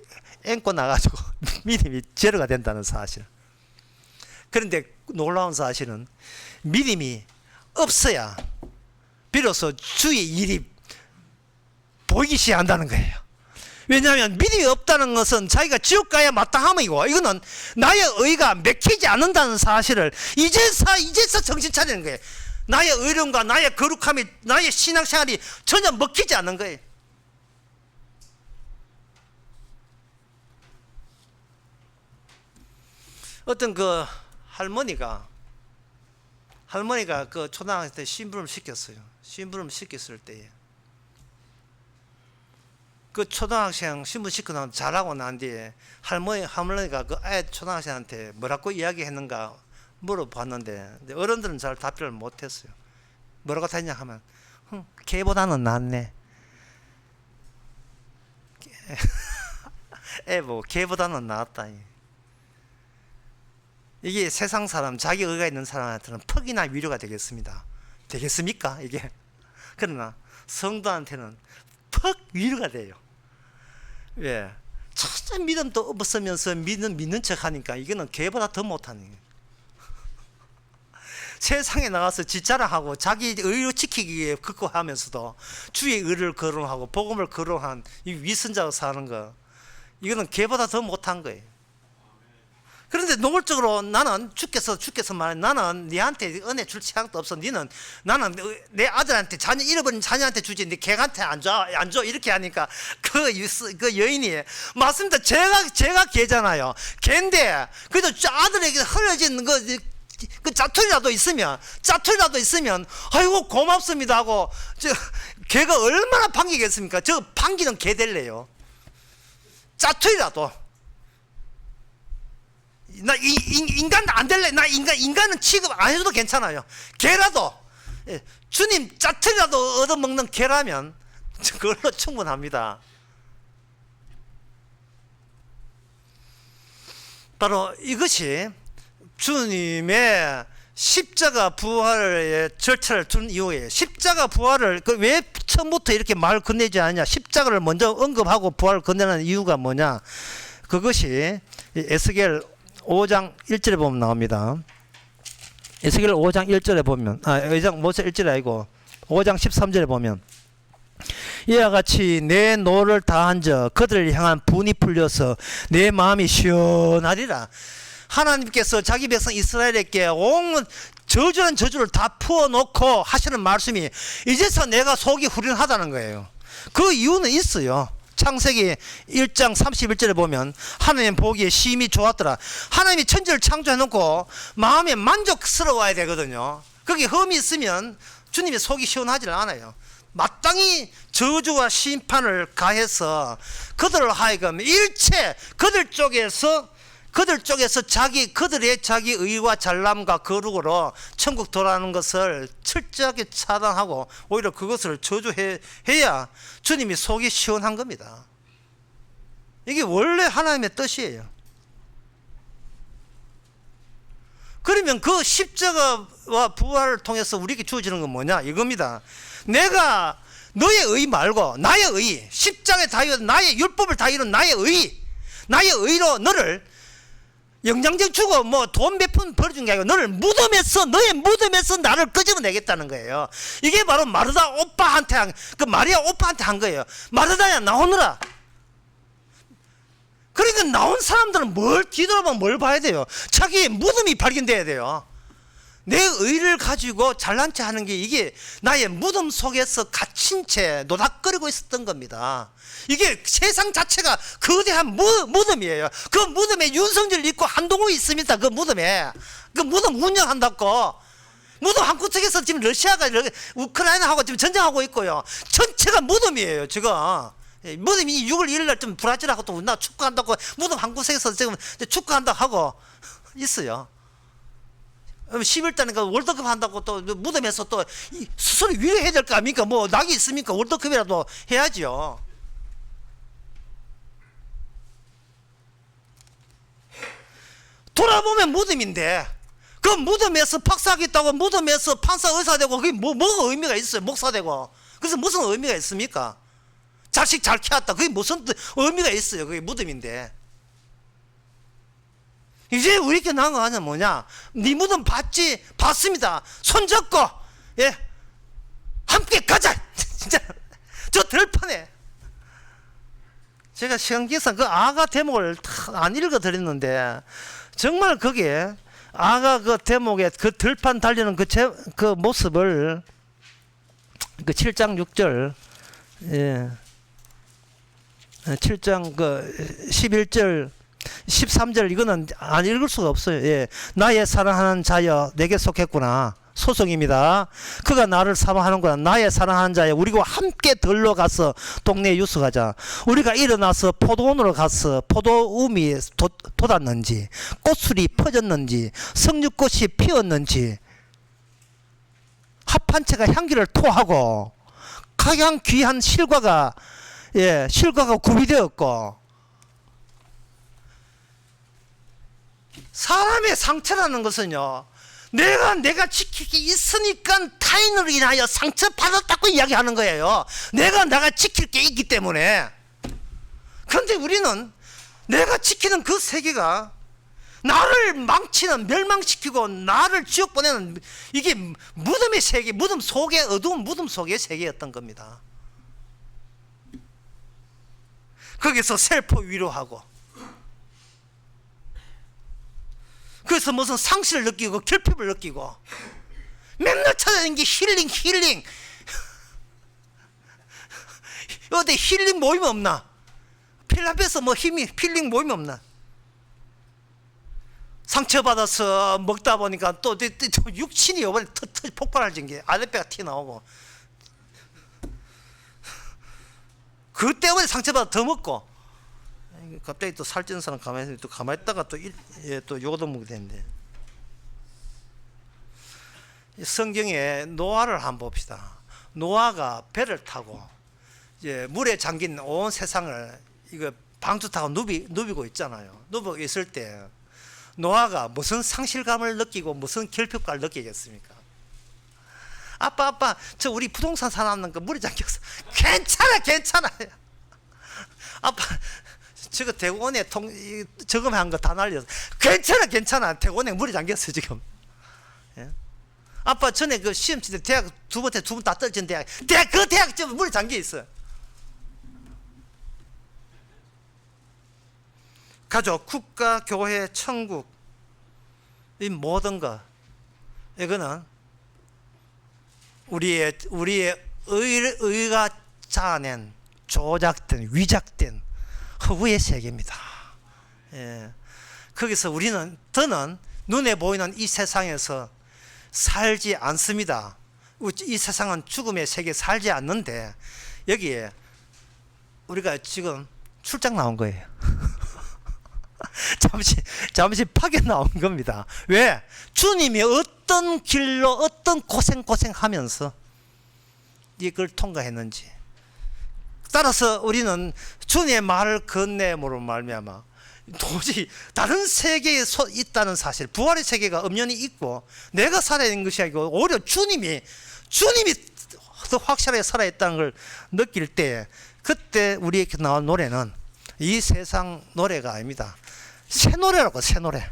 앵꼬 나가지고 믿음이 제로가 된다는 사실. 그런데 놀라운 사실은 믿음이 없어야 비로소 주의 일이 보이기 시작한다는 거예요. 왜냐하면 믿음이 없다는 것은 자기가 지옥 가야 마땅함이고, 이거는 나의 의가 맥히지 않는다는 사실을 이제서 정신 차리는 거예요. 나의 의로움과 나의 거룩함이, 나의 신앙생활이 전혀 먹히지 않는 거예요. 어떤 그 할머니가 그 초등학생 때 심부름 시켰어요. 심부름 시켰을 때에 그 초등학생 신분 시키고 나면 잘하고 난 뒤에 할머니가 그 아이 초등학생한테 뭐라고 이야기했는가 물어봤는데 어른들은 잘 답변을 못했어요. 뭐라고 했냐 하면 걔보다는 낫네. 뭐 걔보다는 낫다. 이게 세상 사람, 자기 의가 있는 사람한테는 퍽이나 위로가 되겠습니까? 이게? 그러나 성도한테는 퍽 위로가 돼요. 왜? 천천 믿음도 없으면서 믿는 척 하니까 이거는 걔보다 더 못하는 거예요. 세상에 나가서 지자랑하고 자기 의를 지키기 위해 극구하면서도 주의 의를 거론하고 복음을 거론한 이 위선자로 사는 거, 이거는 걔보다 더 못한 거예요. 그런데 노골적으로 나는 주께서 말해, 나는 네한테 은혜 줄 생각도 없어. 나는 내 아들한테 잃어버린 자녀한테 주지, 네 걔한테 안 줘. 이렇게 하니까 그 여인이 맞습니다. 제가 걔잖아요. 걔인데 그래도 아들에게 흘려진 그 짜투리라도 있으면 아이고 고맙습니다 하고 걔가 얼마나 반기겠습니까? 저 반기는 걔 될래요. 짜투리라도. 나 인간 안 될래. 나 인간은 취급 안 해줘도 괜찮아요. 개라도, 주님 짜투리라도 얻어먹는 개라면 그걸로 충분합니다. 바로 이것이 주님의 십자가 부활의 절차를 둔 이유예요. 십자가 부활을 왜 처음부터 이렇게 말 건네지 않냐? 십자가를 먼저 언급하고 부활을 건네는 이유가 뭐냐? 그것이 에스겔 5장 1절에 보면 나옵니다. 에스겔 5장 1절에 보면, 5장 모세 1절이 아니고 5장 13절에 보면, 이와 같이 내 노를 다한 자 그들을 향한 분이 풀려서 내 마음이 시원하리라. 하나님께서 자기 백성 이스라엘에게 온 저주란 저주를 다 풀어놓고 하시는 말씀이 이제서 내가 속이 후련하다는 거예요. 그 이유는 있어요. 창세기 1장 31절에 보면 하나님 보기에 심히 좋았더라. 하나님이 천지를 창조해놓고 마음에 만족스러워야 되거든요. 거기 흠이 있으면 주님의 속이 시원하지 않아요. 마땅히 저주와 심판을 가해서 그들을 하여금 일체 그들 쪽에서 그들의 자기 의와 잘남과 거룩으로 천국 돌아가는 것을 철저하게 차단하고 오히려 그것을 저주해야 주님이 속이 시원한 겁니다. 이게 원래 하나님의 뜻이에요. 그러면 그 십자가와 부활을 통해서 우리에게 주어지는 건 뭐냐? 이겁니다. 내가 너의 의 말고 나의 의, 십자가에 다 이룬 나의 율법을 다 이룬 나의 의로 너를 영장적 주고 뭐 돈 몇 푼 벌어준 게 아니고 너의 무덤에서 나를 끄집어내겠다는 거예요. 이게 바로 마르다 오빠한테 마리아 오빠한테 한 거예요. 마르다야 나오너라. 그러니까 나온 사람들은 뒤돌아보면 뭘 봐야 돼요? 자기의 무덤이 발견돼야 돼요. 내 의를 가지고 잘난 체 하는 게 이게 나의 무덤 속에서 갇힌 채 노닥거리고 있었던 겁니다. 이게 세상 자체가 거대한 무덤이에요. 그 무덤에 윤석열 있고 한동훈이 있습니다. 그 무덤에. 그 무덤 운영한다고. 무덤 한 구석에서 지금 러시아가 우크라이나하고 지금 전쟁하고 있고요. 전체가 무덤이에요, 지금. 무덤이 6월 1일 날 좀 브라질하고 또 우리나라 축구한다고 무덤 한 구석에서 지금 축구한다고 하고 있어요. 10일달에 월드컵 한다고 또 무덤에서 또 스스로 위로해야 될 거 아닙니까? 뭐 낙이 있습니까? 월드컵이라도 해야죠. 돌아보면 무덤인데 그 무덤에서 박사하겠다고 무덤에서 판사 의사 되고 그게 뭐가 의미가 있어요? 목사 되고. 그래서 무슨 의미가 있습니까? 자식 잘 키웠다. 그게 무슨 의미가 있어요? 그게 무덤인데. 이제 우리에게 나은 거 아니야 뭐냐? 네 무덤 봤습니다. 손잡고 함께 가자. 진짜 저 들판에 제가 시간기상 그 아가 대목을 안 읽어드렸는데 정말 거기에 아가 그 대목에 그 들판 달리는 그 모습을 그 7장 6절 7장 그 11절 13절 이거는 안 읽을 수가 없어요. 예. 나의 사랑하는 자여 내게 속했구나. 소송입니다. 그가 나를 사랑하는구나. 나의 사랑하는 자여 우리가 함께 들러 가서 동네에 유숙하자. 우리가 일어나서 포도원으로 가서 포도움이 돋았는지 꽃술이 퍼졌는지 석류꽃이 피었는지 합한 채가 향기를 토하고 가장 귀한 실과가 구비되었고 사람의 상처라는 것은요 내가 지킬 게 있으니까 타인으로 인하여 상처받았다고 이야기하는 거예요. 내가 지킬 게 있기 때문에. 그런데 우리는 내가 지키는 그 세계가 나를 망치는 멸망시키고 나를 지옥 보내는 이게 무덤의 세계, 무덤 속에 어두운 무덤 속의 세계였던 겁니다. 거기서 셀프 위로하고 그래서 무슨 상실을 느끼고 결핍을 느끼고 맨날 찾아다니는 게 힐링 어디 힐링 모임 없나? 필라테스 뭐 힐링 모임 없나? 상처받아서 먹다 보니까 또 육신이 이번에 폭발할 게 아랫배가 튀어나오고 그 때문에 상처받아 더 먹고 갑자기 또 살찌는 사람 가만히 있다가 또 요도목이 되는데 성경에 노아를 한번 봅시다. 노아가 배를 타고 이제 물에 잠긴 온 세상을 이거 방주 타고 누비고 있잖아요. 누비고 있을 때 노아가 무슨 상실감을 느끼고 무슨 결핍감을 느끼겠습니까? 아빠 저 우리 부동산 사놨는 거 물에 잠겼어. 괜찮아 아빠 저거 대구원에 저금한 거 다 날렸어. 괜찮아 대구원에 물에 잠겼어 지금. 예? 아빠 전에 그 시험 칠 때 대학 두 번 다 떨어진 대학 그 대학 저 물에 잠겨 있어. 가족, 국가, 교회, 천국 이 모든 것 이거는 우리의 의가 자아낸 조작된 위작된 허구의 세계입니다. 예. 거기서 더는 눈에 보이는 이 세상에서 살지 않습니다. 이 세상은 죽음의 세계에 살지 않는데 여기에 우리가 지금 출장 나온 거예요. 잠시 파견 나온 겁니다. 왜? 주님이 어떤 길로 어떤 고생하면서 이걸 통과했는지 따라서 우리는 주님의 말을 건네므로 말미암아 도저히 다른 세계에 있다는 사실, 부활의 세계가 엄연히 있고 내가 살아있는 것이 아니고 오히려 주님이 더 확실하게 살아있다는 걸 느낄 때 그때 우리에게 나온 노래는 이 세상 노래가 아닙니다. 새 노래라고, 새 노래.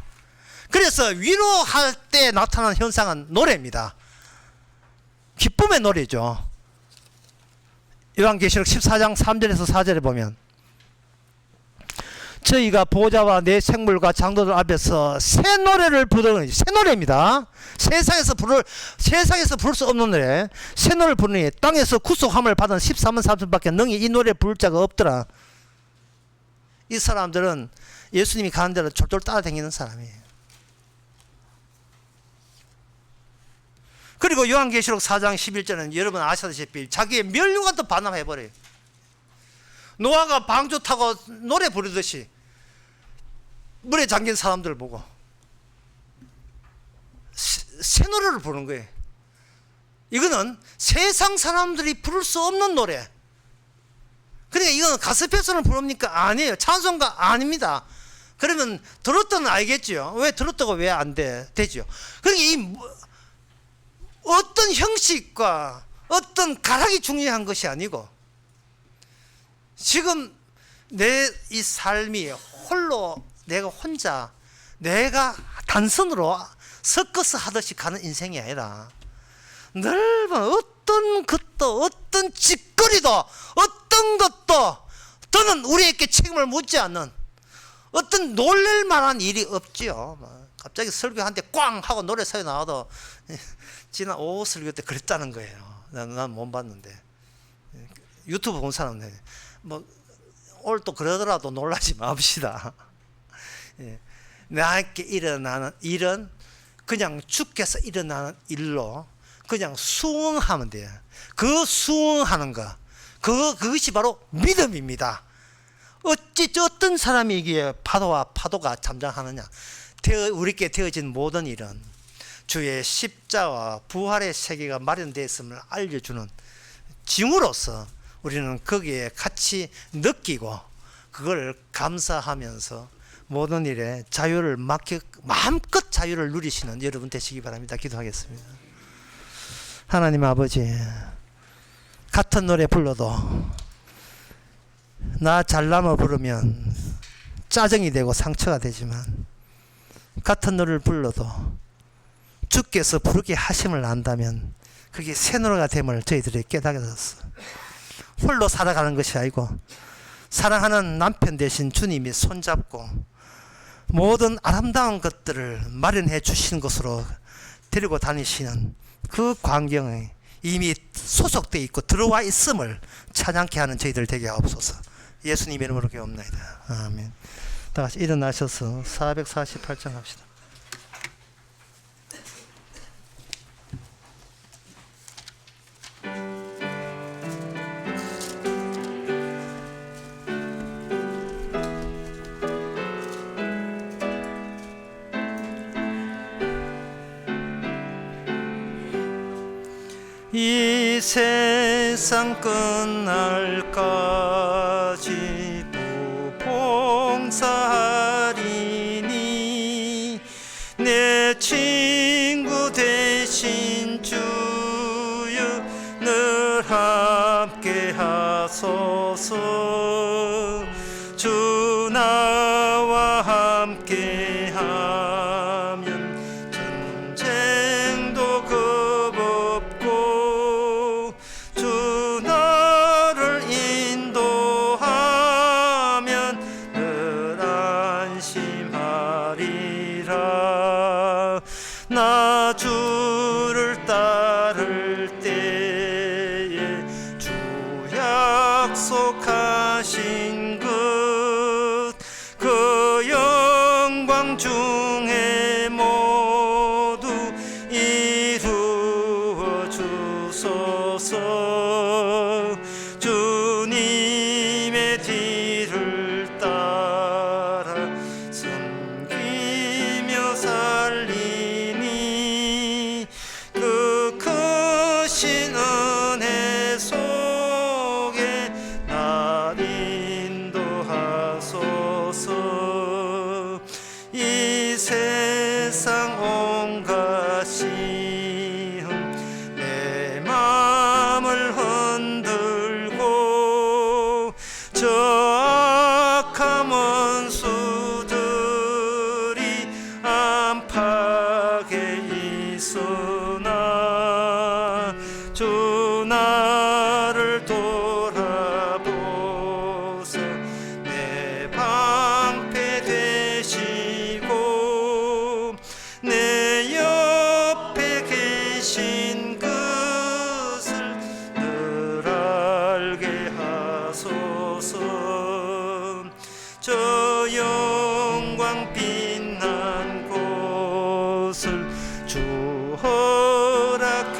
그래서 위로할 때 나타나는 현상은 노래입니다. 기쁨의 노래죠. 요한계시록 14장 3절에서 4절에 보면 저희가 보좌와 내 생물과 장로들 앞에서 새 노래를 부르는, 새 노래입니다. 세상에서 부를 수 없는 노래, 새 노래를 부르니 땅에서 구속함을 받은 13만 3천밖에 능히 이 노래 부를 자가 없더라. 이 사람들은 예수님이 가는 대로 졸졸 따라다니는 사람이에요. 그리고 요한계시록 4장 11절은 여러분 아시다시피 자기의 멸류관도 반납해버려요. 노아가 방주 타고 노래 부르듯이 물에 잠긴 사람들을 보고 새 노래를 부르는 거예요. 이거는 세상 사람들이 부를 수 없는 노래. 그러니까 이거는 가스펠son을 부릅니까? 아니에요. 찬송가 아닙니다. 그러면 들었다는 알겠죠. 왜 들었다고 왜 안 되죠? 그러니까 이 어떤 형식과 어떤 가락이 중요한 것이 아니고 지금 내 이 삶이 홀로 내가 혼자 내가 단선으로 서커스 하듯이 가는 인생이 아니라 넓은 어떤 것도 어떤 짓거리도 어떤 것도 더는 그는 우리에게 책임을 묻지 않는 어떤 놀랄 만한 일이 없지요. 갑자기 설교한테 꽝 하고 노래 사회 나와도 지난 5호 설교 때 그랬다는 거예요. 난 못 봤는데 유튜브 본 사람들 뭐 오늘 또 그러더라도 놀라지 맙시다. 나에게 일어나는 일은 그냥 주께서 일어나는 일로 그냥 수응하면 돼요. 그 수응하는 거 그것이 바로 믿음입니다. 어떤 사람이기에 파도가 잠잠하느냐. 우리께 되어진 모든 일은 주의 십자와 부활의 세계가 마련되어 있음을 알려주는 징후로서 우리는 거기에 같이 느끼고 그걸 감사하면서 모든 일에 자유를 마음껏 자유를 누리시는 여러분 되시기 바랍니다. 기도하겠습니다. 하나님 아버지, 같은 노래 불러도 나 잘나면 부르면 짜증이 되고 상처가 되지만 같은 노래를 불러도 주께서 부르게 하심을 안다면 그게 새 노래가 됨을 저희들이 깨달았어. 홀로 살아가는 것이 아니고 사랑하는 남편 대신 주님이 손잡고 모든 아름다운 것들을 마련해 주신 것으로 데리고 다니시는 그 광경에 이미 소속되어 있고 들어와 있음을 찬양케 하는 저희들 되게 하옵소서. 예수님 이름으로 기도합니다. 아멘. 다 같이 일어나셔서 448장 합시다. 이 세상 끝날까지 봉사하리니 내 친구 되신 주여 늘 함께 하소서. 주 나와 함께 하면 전쟁도 겁없고 주 나를 인도하면 늘 안심하리라. 나 주를 따를 때에 주 약속하신 그 영광 중에 모두 이루어 주소서. 주님의 뒤를 따라 섬기며 살리니 그 크신 은혜 속에 날 인도하소서. 이 세상 온갖 시험 내 마음을 흔들고 저 악한 원수들이 안팎에 있으나 주 나를 돌아보사 내 방패 되시고 내 옆에 계신 것을 늘 알게 하소서. 저 영광 빛난 곳을 주 허락했으니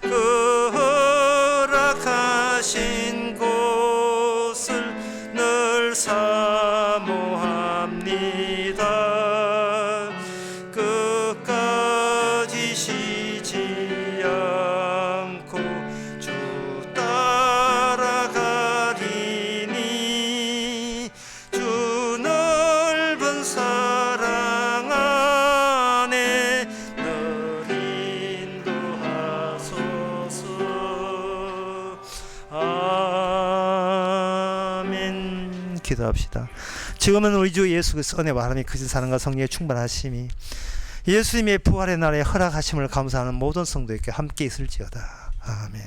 그 허락하신 곳을 늘 사모합니다. 끝까지 쉬지 않고 주 따라가리니 주 넓은 사랑 안에 늘 인도하소서. 아멘. 기도합시다. 지금은 우리 주 예수 그리스도 은혜와 하나님의 크신 사랑과 성령의 충만하심이 예수님의 부활의 날에 허락하심을 감사하는 모든 성도에게 함께 있을지어다. 아멘.